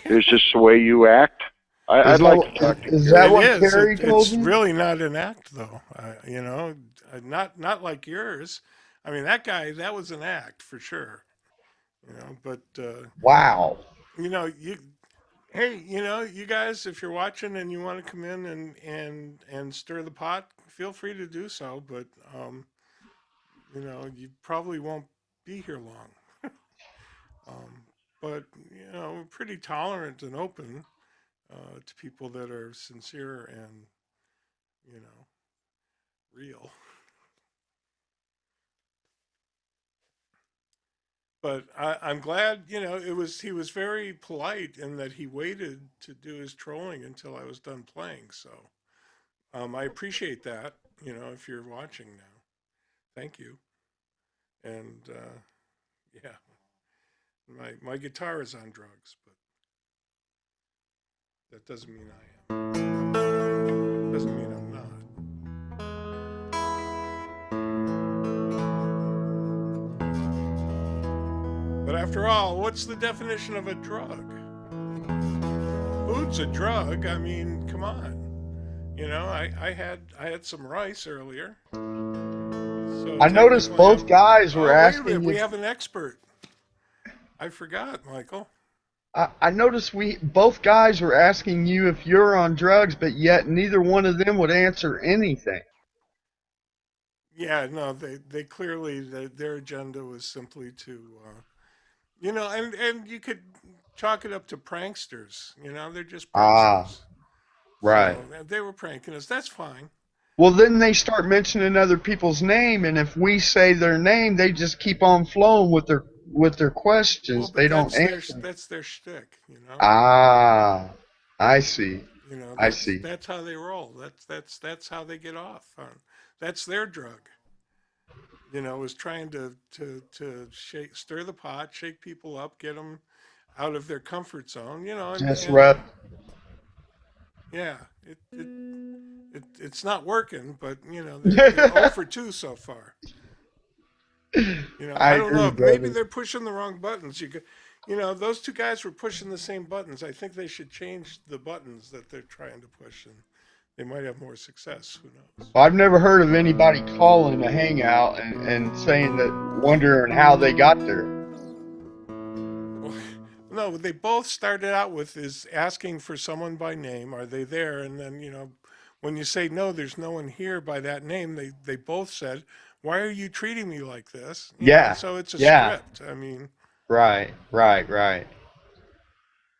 Is this the way you act? I'd like to talk to Is Carrie. that It what is. Carrie told It's you? really not an act, though. Not like yours. I mean, that guy, that was an act for sure. But Wow. hey, you guys, if you're watching and you want to come in and stir the pot, feel free to do so. But you probably won't be here long. But we're pretty tolerant and open to people that are sincere and real. But I'm glad, he was very polite in that he waited to do his trolling until I was done playing. So I appreciate that, if you're watching now. Thank you. And yeah, my guitar is on drugs, but that doesn't mean I am. Doesn't mean I'm not. But after all, what's the definition of a drug? Food's a drug. I mean, come on. I had some rice earlier. So I noticed technically both guys were wait a asking minute, we you. have an expert. I forgot, Michael. I noticed both guys were asking you if you're on drugs, but yet neither one of them would answer anything. Yeah, no, they clearly their agenda was simply to, and you could chalk it up to pranksters. They're just Ah, pranksters. right. So they were pranking us. That's fine. Well, then they start mentioning other people's name, and if we say their name, they just keep on flowing with their Well, questions. but They don't answer. that's their shtick. Ah, I see. I see. That's how they roll. That's how they get off on. That's their drug. Was trying to stir the pot, shake people up, get them out of their comfort zone. And Disrupt. yeah, it's not working, but they're 0 for 2 so far. I I don't agree, know. Maybe brother. they're pushing the wrong buttons. Those two guys were pushing the same buttons. I think they should change the buttons that they're trying to push, and they might have more success. Who knows? I've never heard of anybody calling a hangout and saying that, wondering how they got there. No, what they both started out with is asking for someone by name. Are they there? And then, when you say no, there's no one here by that name, they both said, why are you treating me like this? Yeah, So it's a yeah. script. I mean, Right.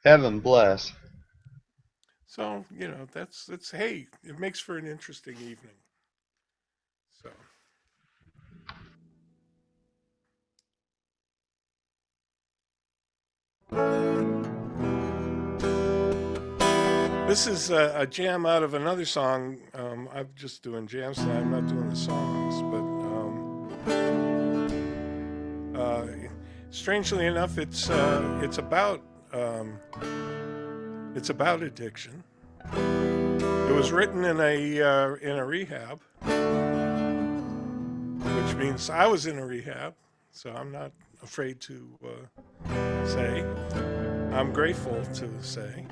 Heaven bless. so, that's, hey, it makes for an interesting evening. So. This is a jam out of another song. I'm just doing jams tonight. I'm not doing the songs, but strangely enough, it's about addiction. It was written in a rehab, which means I was in a rehab, so I'm not afraid to say. I'm grateful to say.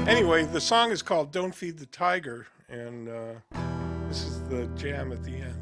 Anyway, the song is called Don't Feed the Tiger, and this is the jam at the end.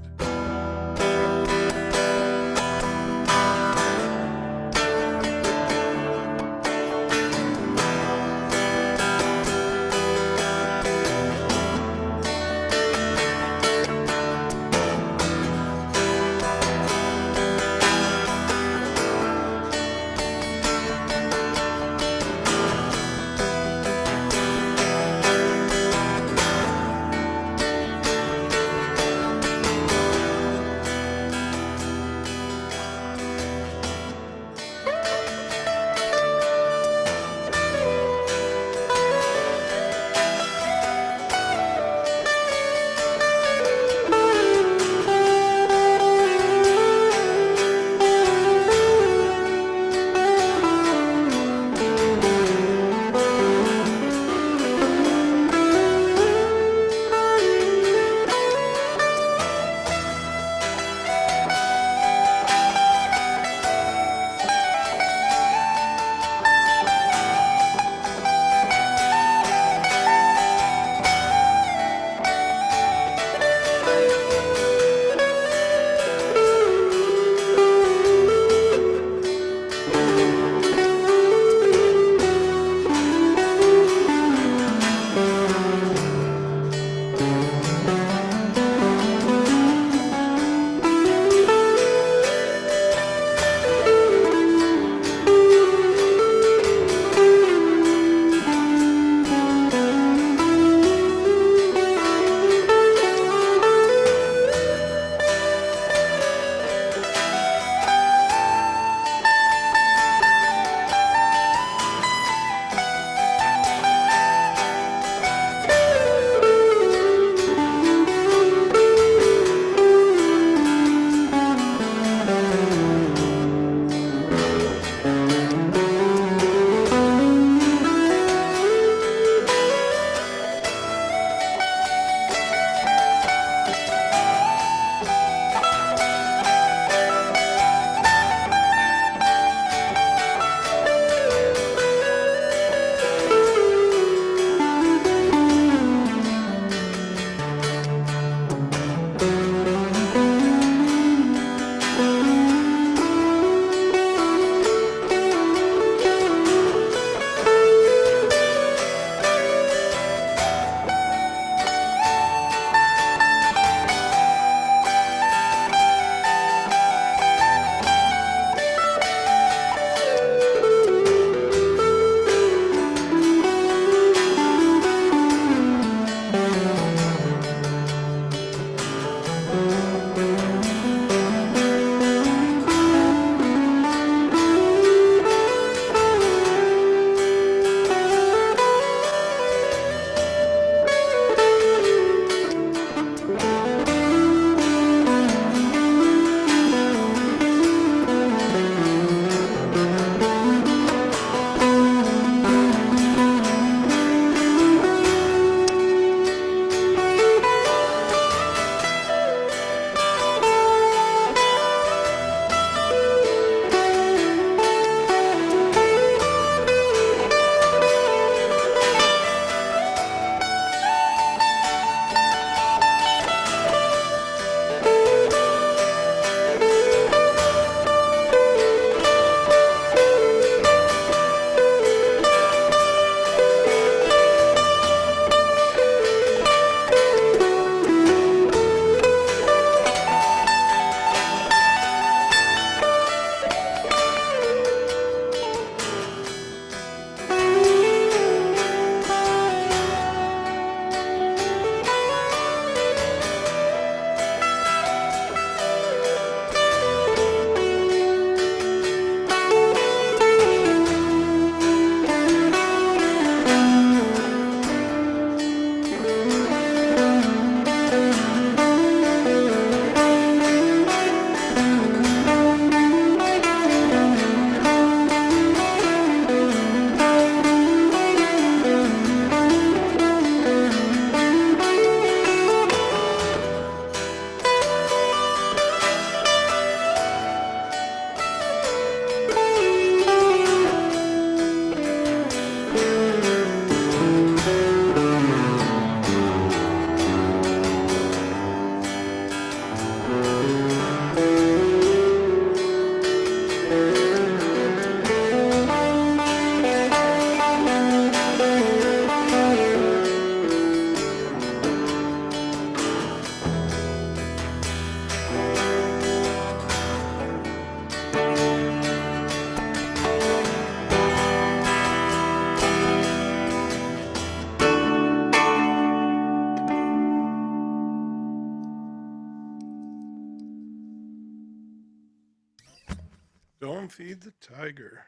Don't feed the tiger,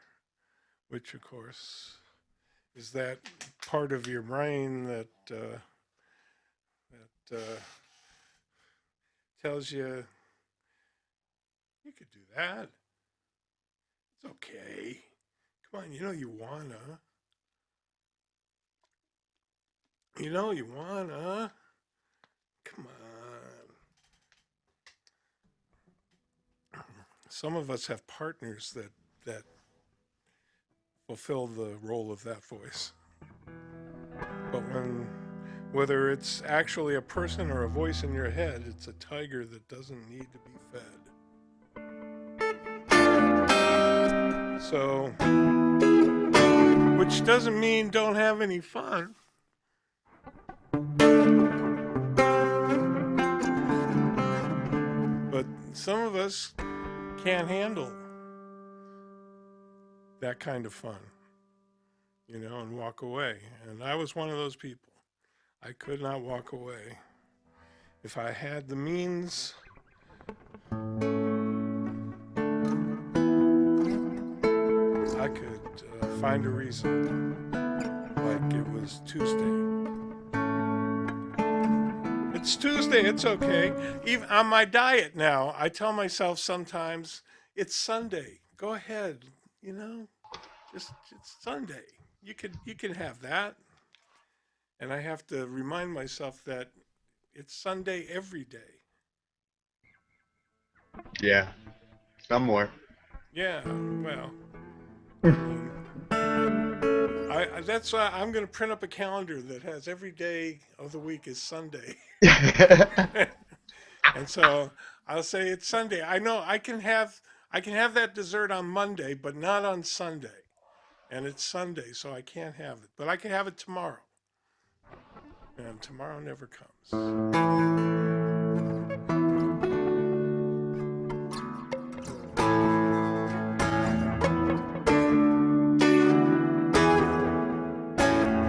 which of course is that part of your brain that tells you you could do that. It's okay. Come on, you know you wanna. You know you wanna. Come on. Some of us have partners that fulfill the role of that voice. But whether it's actually a person or a voice in your head, it's a tiger that doesn't need to be fed. So, which doesn't mean don't have any fun. But some of us can't handle that kind of fun, and walk away. And I was one of those people. I could not walk away. If I had the means, I could find a reason, like it was Tuesday. It's Tuesday, it's okay. Even on my diet now, I tell myself sometimes, it's Sunday. Go ahead, just it's Sunday. You can have that. And I have to remind myself that it's Sunday every day. Yeah, somewhere. Yeah, well, that's why I'm going to print up a calendar that has every day of the week is Sunday. And so I'll say it's Sunday. I know I can have that dessert on Monday, but not on Sunday. And it's Sunday, so I can't have it. But I can have it tomorrow. And tomorrow never comes.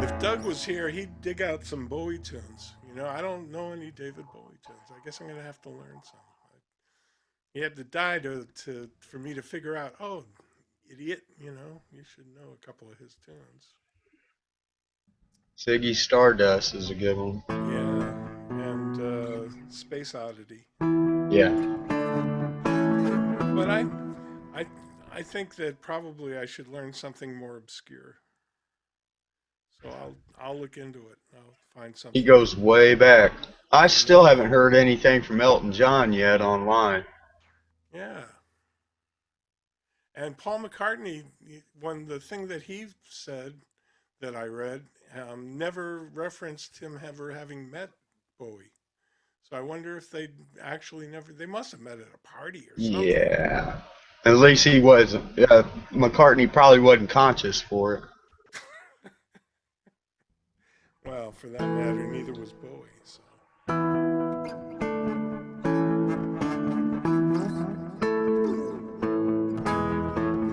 If Doug was here, he'd dig out some Bowie tunes. I don't know any David Bowie tunes. I guess I'm going to have to learn some. He had to die for me to figure out, oh, idiot, you should know a couple of his tunes. Ziggy Stardust is a good one. Yeah, and Space Oddity. Yeah. But I think that probably I should learn something more obscure. So I'll look into it. I'll find something. He goes way back. I still haven't heard anything from Elton John yet online. Yeah. And Paul McCartney, the thing that he said that I read, never referenced him ever having met Bowie. So I wonder if they must have met at a party or something. Yeah. At least he wasn't. McCartney probably wasn't conscious for it. Well, for that matter, neither was Bowie. So.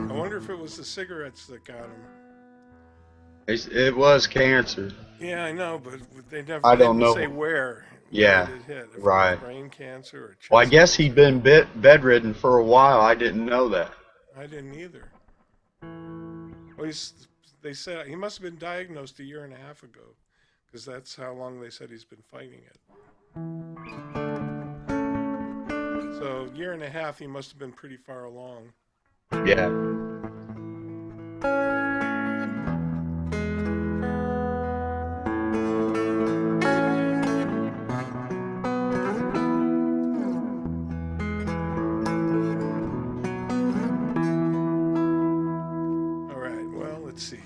I wonder if it was the cigarettes that got him. It was cancer. Yeah, I know, but they never didn't say where. Yeah, it hit. If right. It was brain cancer or chest Well, I guess cancer. he'd been bedridden for a while. I didn't know that. I didn't either. Well, they said he must have been diagnosed a year and a half ago, because that's how long they said he's been fighting it. So a year and a half, he must have been pretty far along. Yeah. All right, well, let's see.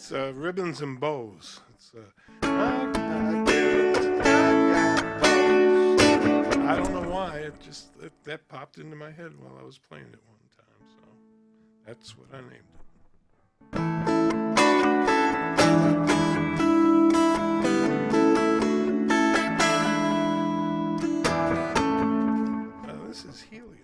It's ribbons and bows. It's I got ribbons, I got bows. I don't know why. That popped into my head while I was playing it one time. So that's what I named it. This is helium.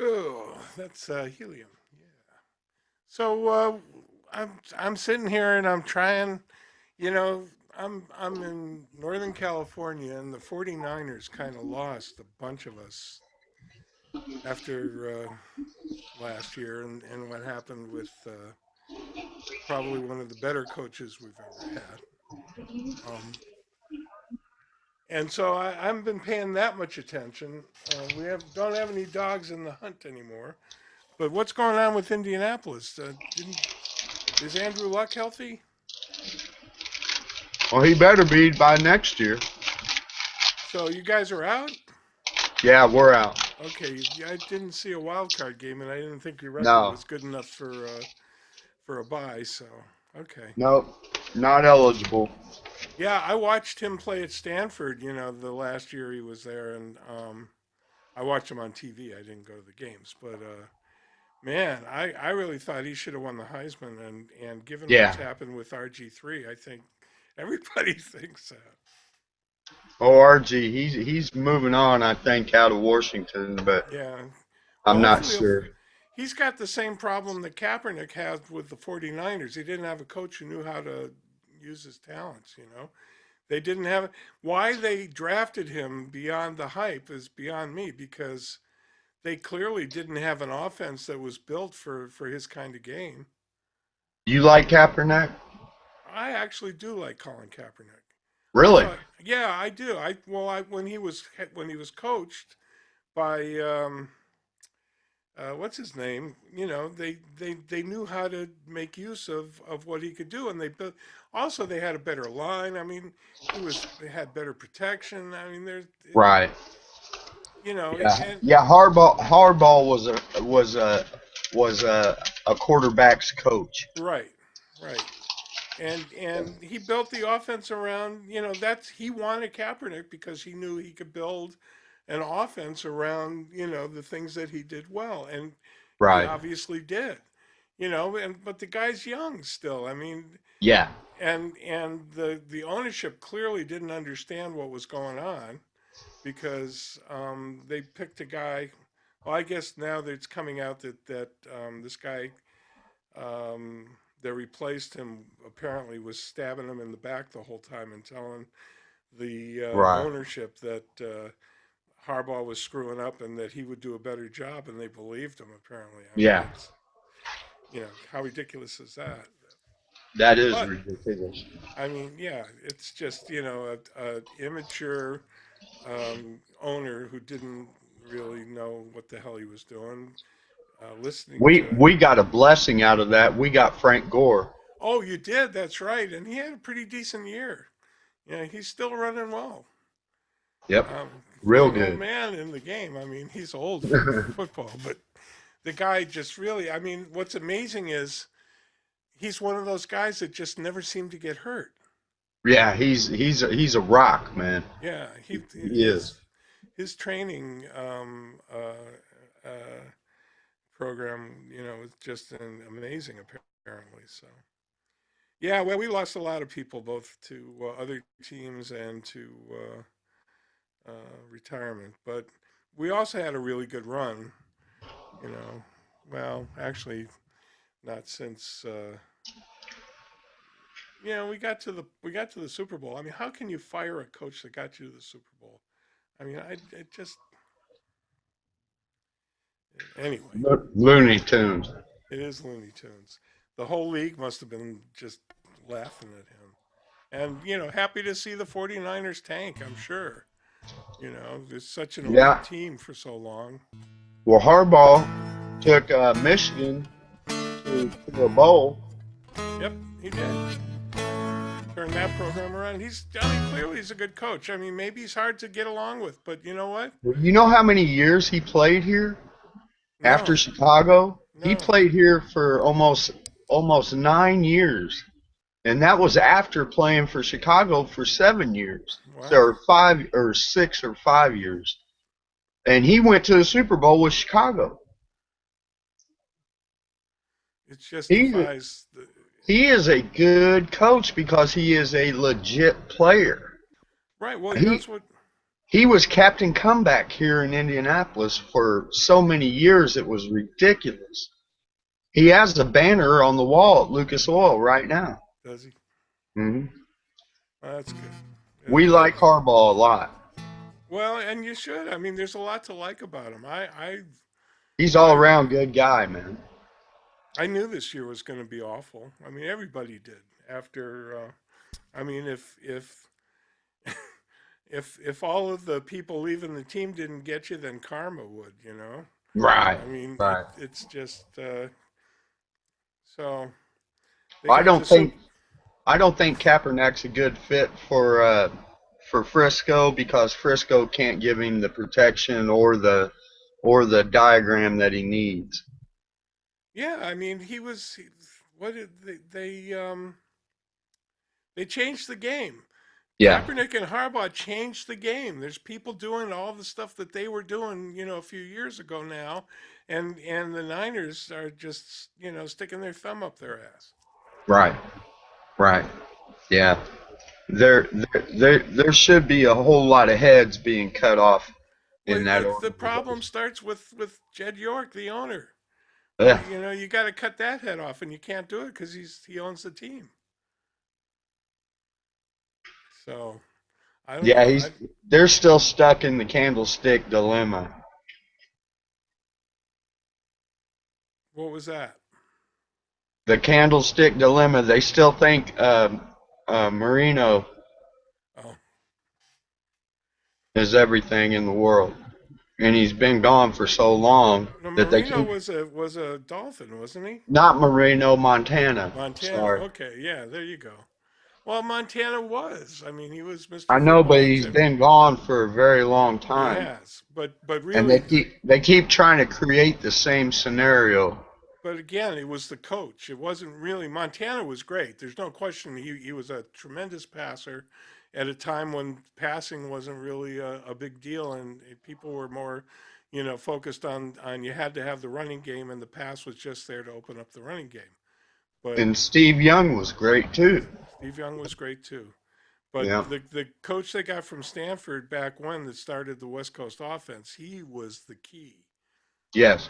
Oh, that's helium. Yeah. So I'm sitting here and I'm trying, you know, I'm in Northern California and the 49ers kind of lost a bunch of us after last year and what happened with probably one of the better coaches we've ever had. And so I haven't been paying that much attention. Don't have any dogs in the hunt anymore. But what's going on with Indianapolis? Is Andrew Luck healthy? Well, he better be by next year. So you guys are out? Yeah, we're out. Okay, I didn't see a wild card game, and I didn't think your record No. was good enough for a bye. So okay, Nope, not eligible. yeah, I watched him play at Stanford. The last year he was there, and I watched him on TV. I didn't go to the games, but man, I really thought he should have won the Heisman, and given Yeah. what's happened with RG3, I think everybody thinks that. ORG, he's moving on, I think, out of Washington, but Yeah. I'm Well, not hopefully sure. he's got the same problem that Kaepernick has with the 49ers. He didn't have a coach who knew how to use his talents. They didn't have why they drafted him beyond the hype is beyond me because they clearly didn't have an offense that was built for his kind of game. You like Kaepernick? I actually do like Colin Kaepernick. Really? Yeah, I do. When he was coached by what's his name? You know, they knew how to make use of what he could do, and they built. Also, they had a better line. I mean, they had better protection. I mean, Right. you know, Yeah. and Yeah. Hardball was a quarterback's coach. right, right. And he built the offense around, he wanted Kaepernick because he knew he could build an offense around, the things that he did well, and he Right. obviously did. But the guy's young still. I mean, Yeah. and the ownership clearly didn't understand what was going on because they picked a guy. Well, I guess now that it's coming out that this guy um, that replaced him apparently was stabbing him in the back the whole time and telling the Right. ownership that Harbaugh was screwing up and that he would do a better job, and they believed him. Apparently, I mean, Yeah. how ridiculous is that? That is But ridiculous. I mean, yeah, it's just a immature owner who didn't really know what the hell he was doing. Listening to We got a blessing out of that. We got Frank Gore. Oh, you did. That's right, and he had a pretty decent year. He's still running well. Yep. For Real an old good. man in the game. I mean, he's old for football, but the guy just really. I mean, what's amazing is he's one of those guys that just never seemed to get hurt. Yeah, he's a rock, man. Yeah, He is. his training program, was just amazing apparently. So. Yeah, well, we lost a lot of people, both to other teams and to retirement. But we also had a really good run. Well, actually, not since. We got to the Super Bowl. I mean, how can you fire a coach that got you to the Super Bowl? I mean, it just anyway. Looney Tunes. It is Looney Tunes. The whole league must have been just laughing at him. And, happy to see the 49ers tank, I'm sure. There's such an elite team for so long. Well, Harbaugh took Michigan to a bowl. Yep, he did. Turned that program around. Clearly he's a good coach. I mean, maybe he's hard to get along with, but you know what? You know how many years he played here No, after Chicago? He no. played here for almost 9 years. And that was after playing for Chicago for 7 years. Wow. So 5 or 6 or 5 years. And he went to the Super Bowl with Chicago. It just defies the. He is a good coach because he is a legit player. Right. Well, that's what. He was Captain Comeback here in Indianapolis for so many years it was ridiculous. He has a banner on the wall at Lucas Oil right now. Does he? Mm-hmm. Well, that's good. We like Harbaugh a lot. Well, and you should. I mean, there's a lot to like about him. He's all around good guy, man. I knew this year was going to be awful. I mean, everybody did. After, I mean, if all of the people leaving the team didn't get you, then karma would, Right. I mean, right. It's just so. I don't think Kaepernick's a good fit for Frisco because Frisco can't give him the protection or the diagram that he needs. Yeah, I mean, what did they changed the game. Yeah. Kaepernick and Harbaugh changed the game. There's people doing all the stuff that they were doing, a few years ago now, and the Niners are just, sticking their thumb up their ass. Right. Right. Yeah. There should be a whole lot of heads being cut off in that. The problem starts with Jed York, the owner. Yeah. You got to cut that head off, and you can't do it because he owns the team. So, I don't know. They're still stuck in the candlestick dilemma. What was that? The Candlestick Dilemma. They still think Marino Oh, is everything in the world, and he's been gone for so long no, that they Marino keep. was a Dolphin, wasn't he? Not Marino, Montana. Montana. Sorry. Okay, yeah, there you go. Well, Montana was. I mean, he was Mr. I know, but Football he's except been gone for a very long he time, has. But and really, they keep trying to create the same scenario. but again, it was the coach. It wasn't really Montana was great. There's no question he was a tremendous passer at a time when passing wasn't really a big deal and people were more, focused on you had to have the running game and the pass was just there to open up the running game. But And Steve Young was great too. Steve Young was great too. But Yeah. the coach they got from Stanford back when that started the West Coast offense, he was the key. Yes.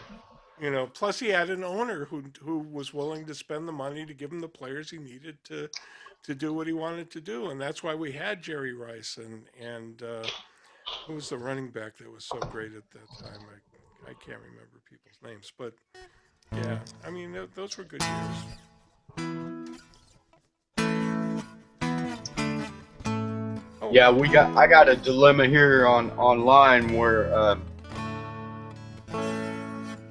Plus he had an owner who was willing to spend the money to give him the players he needed to do what he wanted to do, and that's why we had Jerry Rice and who was the running back that was so great at that time. I can't remember people's names, but yeah, I mean those were good years. Oh, Yeah, I got a dilemma here online where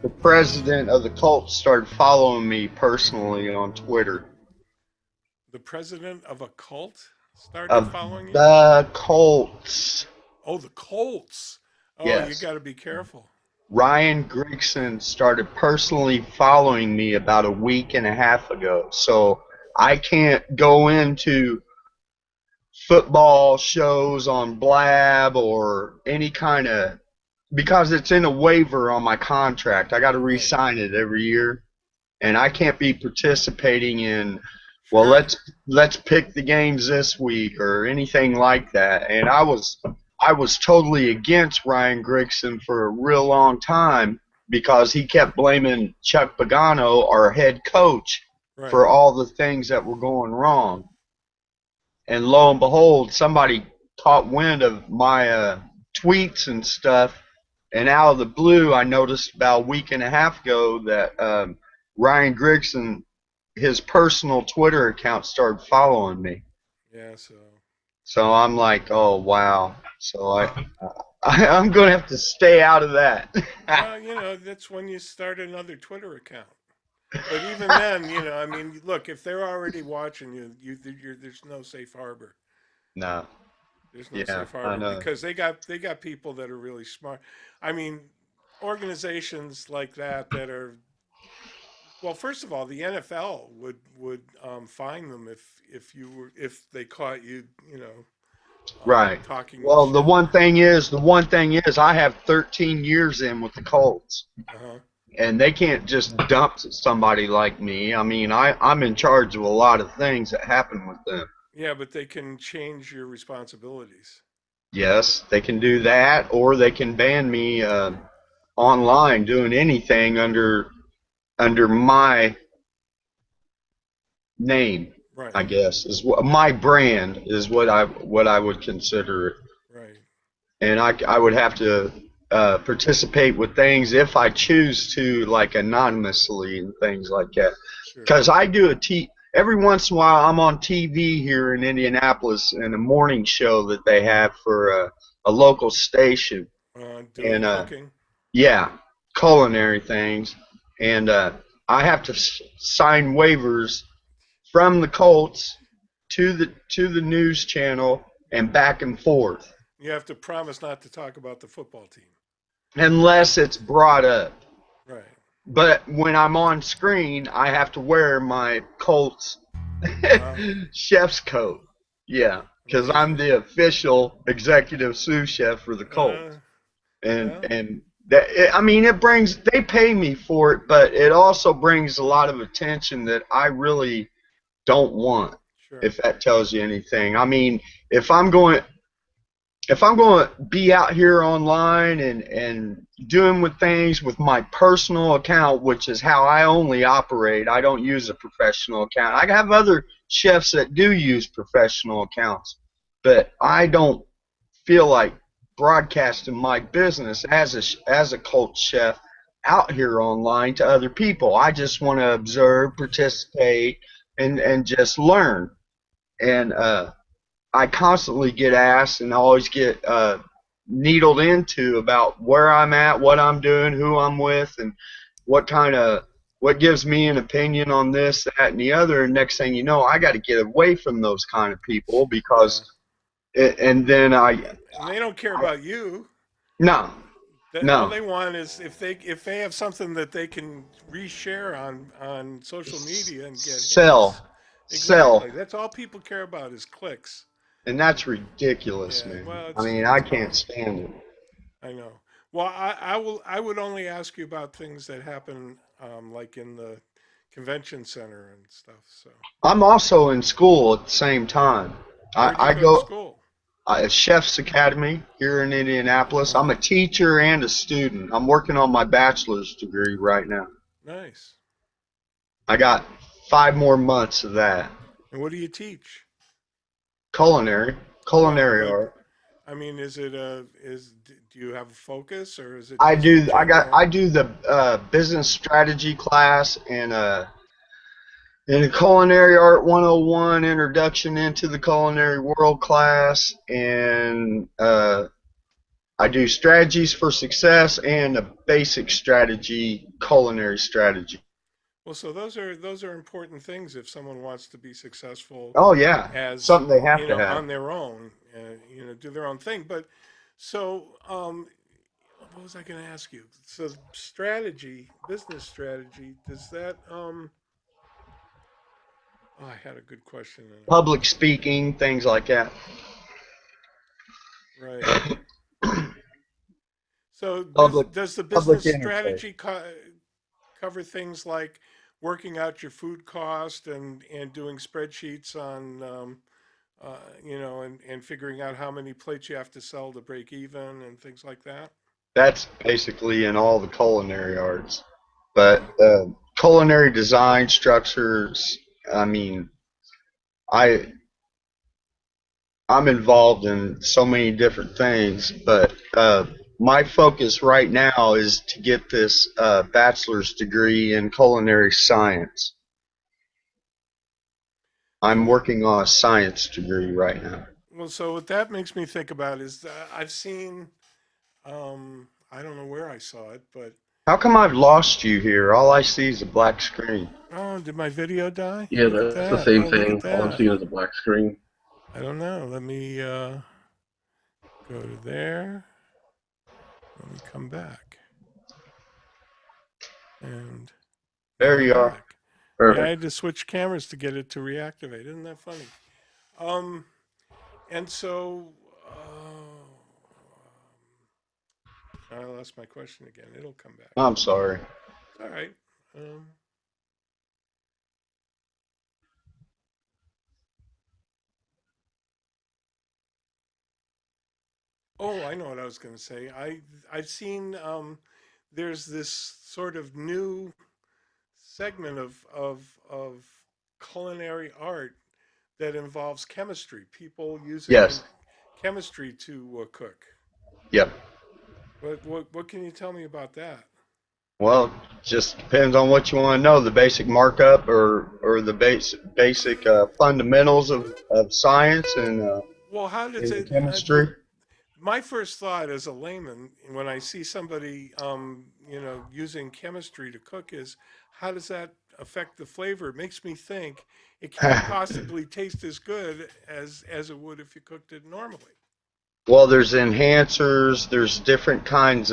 the president of the Colts started following me personally on Twitter. the president of a cult started Of following you? the Colts. Oh, the Colts. Oh, you Yes. got to be careful. Ryan Grigson started personally following me about a week and a half ago. So I can't go into football shows on Blab or any kind of, because it's in a waiver on my contract. I got to re-sign it every year, and I can't be participating in, well, Sure. let's pick the games this week or anything like that. And I was totally against Ryan Grigson for a real long time because he kept blaming Chuck Pagano, our head coach, Right. for all the things that were going wrong. And lo and behold, somebody caught wind of my tweets and stuff, and out of the blue, I noticed about a week and a half ago that Ryan Grigson, his personal Twitter account, started following me. Yeah, So I'm like, oh wow. So I'm gonna have to stay out of that. well, that's when you start another Twitter account. But even then, I mean, look, if they're already watching there's no safe harbor. No. There's no Yeah, safe I harbor know. because they got people that are really smart. I mean, organizations like that are well. First of all, the NFL would fine them if they caught you, Right. talking Well, the shit. one thing is, I have 13 years in with the Colts, Uh-huh. and they can't just dump somebody like me. I mean, I'm in charge of a lot of things that happen with them. Yeah, but they can change your responsibilities. Yes, they can do that, or they can ban me online doing anything under my name. Right. I guess is what my brand is, what I would consider it. Right. And I would have to participate with things if I choose to, like anonymously and things like that. Sure. Because I do every once in a while I'm on TV here in Indianapolis in a morning show that they have for a local station. Doing and cooking. Yeah, culinary things, and I have to sign waivers from the Colts to the news channel and back and forth, You have to promise not to talk about the football team. unless it's brought up. Right. But when I'm on screen, I have to wear my Colts chef's coat. Yeah, because I'm the official executive sous chef for the Colts. And that, I mean, they pay me for it, but it also brings a lot of attention that I really don't want. Sure. If that tells you anything. I mean, if I'm going to be out here online and doing with things with my personal account, which is how I only operate, I don't use a professional account. I have other chefs that do use professional accounts, but I don't feel like broadcasting my business as a Colts chef out here online to other people. I just want to observe, participate, and just learn. And I constantly get asked and always get needled into about where I'm at, what I'm doing, who I'm with, and what gives me an opinion on this, that, and the other. And next thing you know, I got to get away from those kind of people because, and then And they don't care about you. no, All no, they want is if they have something that they can reshare on social media and get sell, hits. sell, Exactly. That's all people care about is clicks. and that's ridiculous, Yeah. man. Well, I mean, I it's can't stand it. I know. Well, I would only ask you about things that happen like in the convention center and stuff. So I'm also in school at the same time. where do you I go to go school? at Chef's Academy here in Indianapolis. I'm a teacher and a student. I'm working on my bachelor's degree right now. Nice. I got 5 more months of that. And what do you teach? Culinary Well, but art. I mean, do you have a focus or is it I just do. general? I do the business strategy class and a culinary art 101 introduction into the culinary world class, and I do strategies for success and a basic strategy, culinary strategy. Well, so those are important things if someone wants to be successful Oh yeah, as something they have to have. on their own, do their own thing. But so, what was I going to ask you? So, business strategy, does that? Oh, I had a good question. Public speaking, things like that. Right. So, Public does the public business interface. strategy cover things like working out your food cost and doing spreadsheets on and figuring out how many plates you have to sell to break even and things like that. That's basically in all the culinary arts. But Yeah. culinary design structures, I mean, I I'm involved in so many different things, but my focus right now is to get this bachelor's degree in culinary science. I'm And working on a science degree right now. well, so what that makes me think about is I've seen, I don't know where I saw it, but How come I've lost you here? All I see is a black screen. oh, did my video die? Yeah, Look at that's the that. same Oh, look at thing. All I'm that. seeing is a black screen. I don't know. Let me go to there. Let me come back. And now There I'm you are. back. Yeah, I Perfect. had to switch cameras to get it to reactivate. Isn't that funny? Um, and so, I lost my question again. It'll come back. I'm sorry. It's all right. Um, oh, I know what I was going to say. I've seen there's this sort of new segment of culinary art that involves chemistry. People using Yes. chemistry to cook. Yep. What can you tell me about that? Well, just depends on what you want to know. The basic markup or the basic fundamentals of science Well, how does and it? chemistry. My first thought as a layman, when I see somebody, using chemistry to cook, is how does that affect the flavor? It makes me think it can't possibly taste as good as it would if you cooked it normally. Well, there's enhancers. There's different kinds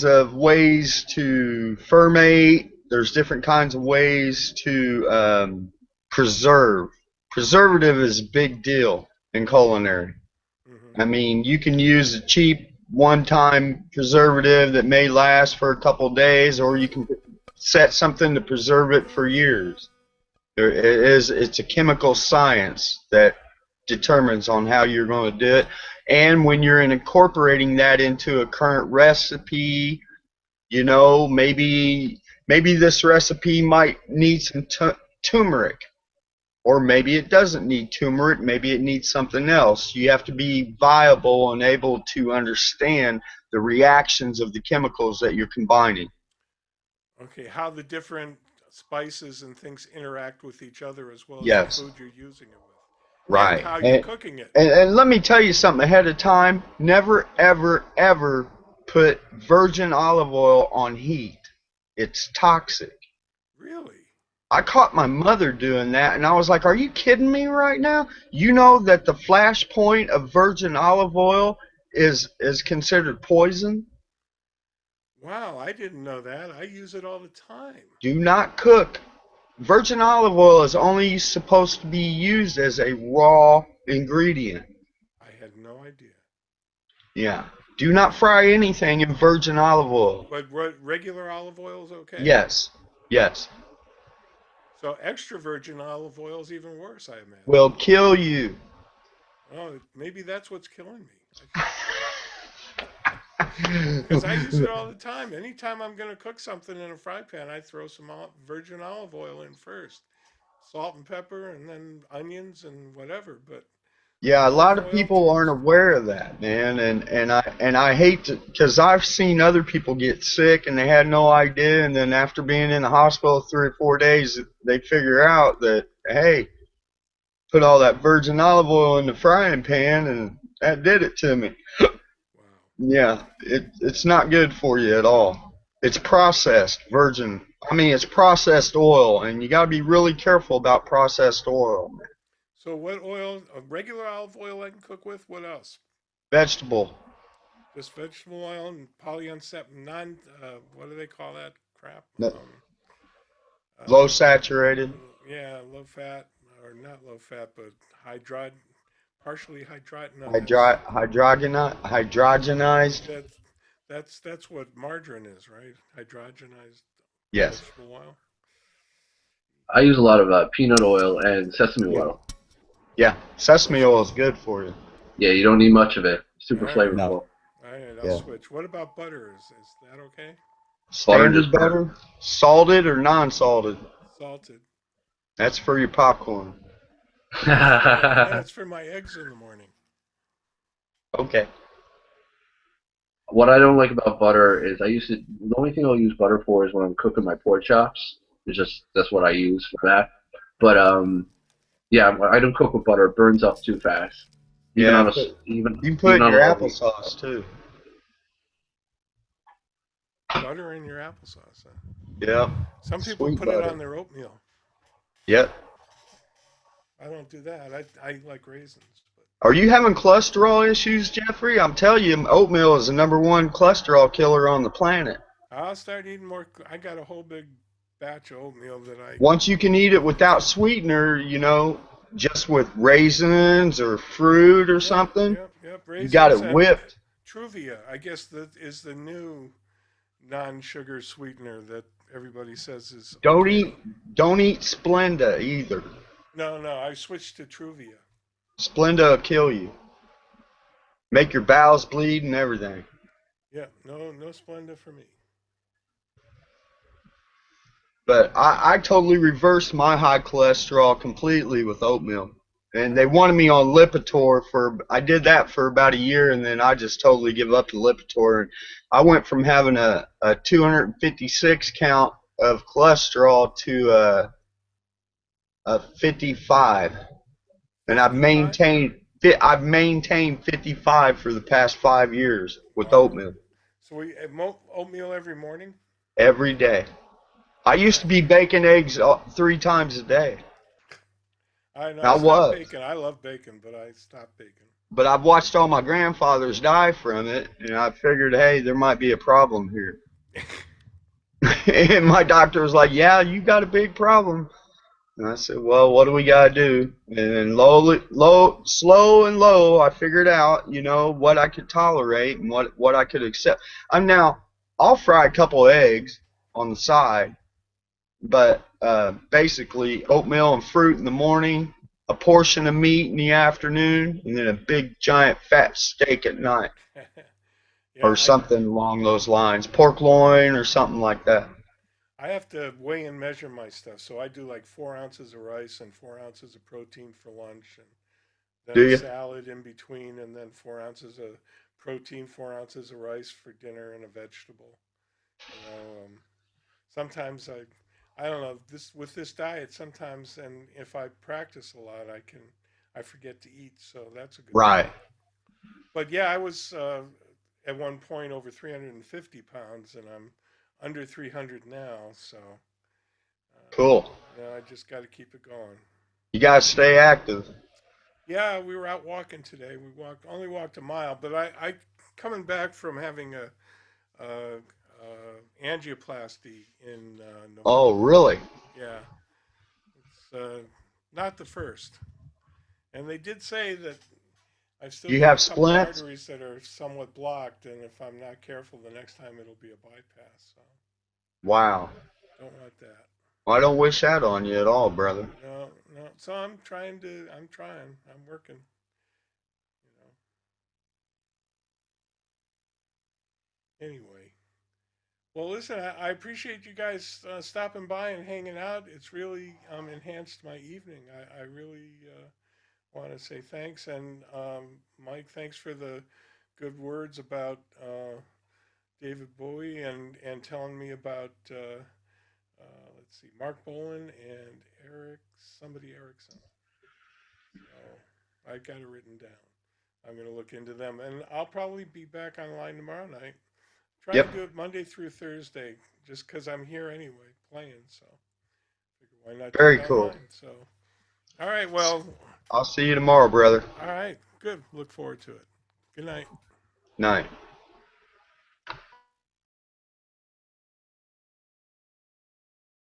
of ways to ferment. There's different kinds of ways to preserve. Preservative is a big deal in culinary. Hmm. I mean, you can use a cheap one-time preservative that may last for a couple days, or you can set something to preserve it for years. It's a chemical science that determines on how you're going to do it. And when you're incorporating that into a current recipe, maybe this recipe might need some turmeric. Or maybe it doesn't need turmeric, maybe it needs something else. You have to be viable and able to understand the reactions of the chemicals that you're combining. Okay, how the different spices and things interact with each other as well as the Yes, food you're using it with, and right. how you're cooking it. And let me tell you something ahead of time. Never, ever, ever put virgin olive oil on heat. It's toxic. Really? I caught my mother doing that, and I was like, are you kidding me right now? You know that the flash point of virgin olive oil is considered poison? Wow, I didn't know that. I use it all the time. Do not cook. Virgin olive oil is only supposed to be used as a raw ingredient. I had no idea. Yeah. Do not fry anything in virgin olive oil. But regular olive oil is okay? Yes. Yes. So extra virgin olive oil is even worse, I imagine. Will kill you. Oh, maybe that's what's killing me. Because I use it all the time. Anytime I'm going to cook something in a fry pan, I throw some virgin olive oil in first. Salt and pepper, and then onions and whatever. But Yeah, a olive lot of oil people aren't aware of that, man, and I hate to, because I've seen other people get sick and they had no idea, and then after being in the hospital 3 or 4 days, they figure out that, hey, put all that virgin olive oil in the frying pan, and that did it to me. wow. Yeah, it's not good for you at all. It's processed virgin. I mean, it's processed oil, and you got to be really careful about processed oil, man. So what oil? Regular olive oil I can cook with? What else? Vegetable. Just vegetable oil and polyunsaturated, what do they call that crap? No- Low saturated. Yeah, low fat, or not low fat, but partially hydrogenized. No, Hydrogenized. that's what margarine is, right? Hydrogenized Yes. vegetable oil. I use a lot of peanut oil and sesame oil. Yeah. Sesame oil is good for you. Yeah, you don't need much of it. Super All right. flavorful. No. All right, I'll Yeah. switch. What about butter? Is that okay? Standard just butter, salted or non-salted. Salted. That's for your popcorn. That's for my eggs in the morning. Okay. What I don't like about butter is the only thing I'll use butter for is when I'm cooking my pork chops. That's what I use for that. But yeah, I don't cook with butter. It burns up too fast. Even Yeah. on even You can put it even in on your a- applesauce too. Butter in your applesauce. Huh? Yeah. Some people Sweet put it butter. on their oatmeal. Yep. I don't do that. I like raisins. But Are you having cholesterol issues, Jeffrey? I'm telling you, oatmeal is the #1 cholesterol killer on the planet. I'll start eating more. I got a whole big batch of oatmeal that I. Once you can eat it without sweetener, just with raisins or fruit or something, Yep. you got Raisins it and whipped. Truvia, I guess that is the new non-sugar sweetener that everybody says is. Don't okay. eat Splenda either. No, I switched to Truvia. Splenda will kill you. Make your bowels bleed and everything. Yeah, no Splenda for me. But I totally reversed my high cholesterol completely with oatmeal. And they wanted me on Lipitor I did that for about a year, and then I just totally give up to Lipitor. And I went from having a 256 count of cholesterol to a 55. And I've 55? maintained 55 for the past 5 years with Wow. oatmeal So we oatmeal every morning. every day. I used to be baking eggs 3 times a day. I know. I I stopped was. bacon. I love bacon, but I stopped bacon. But I've watched all my grandfathers die from it, and I figured, hey, there might be a problem here. And my doctor was like, yeah, you got a big problem. And I said, well, what do we got to do? And then slow and low, I figured out, what I could tolerate and what I could accept. I'll fry a couple eggs on the side, but basically oatmeal and fruit in the morning, a portion of meat in the afternoon, and then a big giant fat steak at night, Yeah, or something along those lines, pork loin or something like that. I have to weigh and measure my stuff. So I do like 4 ounces of rice and 4 ounces of protein for lunch, and Do then a you? salad in between, and then 4 ounces of protein, 4 ounces of rice for dinner, and a vegetable. You know, sometimes I don't know this with this diet. Sometimes, and if I practice a lot, I forget to eat. So that's a good thing. Right. But yeah, I was at one point over 350 pounds, and I'm under 300 now. So Cool. you know, I just got to keep it going. You guys stay active. Yeah, we were out walking today. We only walked a mile, but I coming back from having a angioplasty in Oh, November. really? Yeah, it's not the first. And they did say that I've still You got have a couple splints? arteries that are somewhat blocked, and if I'm not careful, the next time it'll be a bypass. So Wow. don't want that. Well, I don't wish that on you at all, brother. No, no. So I'm trying to. I'm trying. I'm working. Anyway. Well, listen, I appreciate you guys stopping by and hanging out. It's really enhanced my evening. I really want to say thanks. And Mike, thanks for the good words about David Bowie and telling me about, let's see, Mark Bolan and somebody Erickson. So I got it written down. I'm going to look into them. And I'll probably be back online tomorrow night. Try Yep. to do it Monday through Thursday, just because I'm here anyway playing. So, figure why not do Very it cool. online? So, all right. Well, I'll see you tomorrow, brother. all right. Good. Look forward to it. Good night. Night.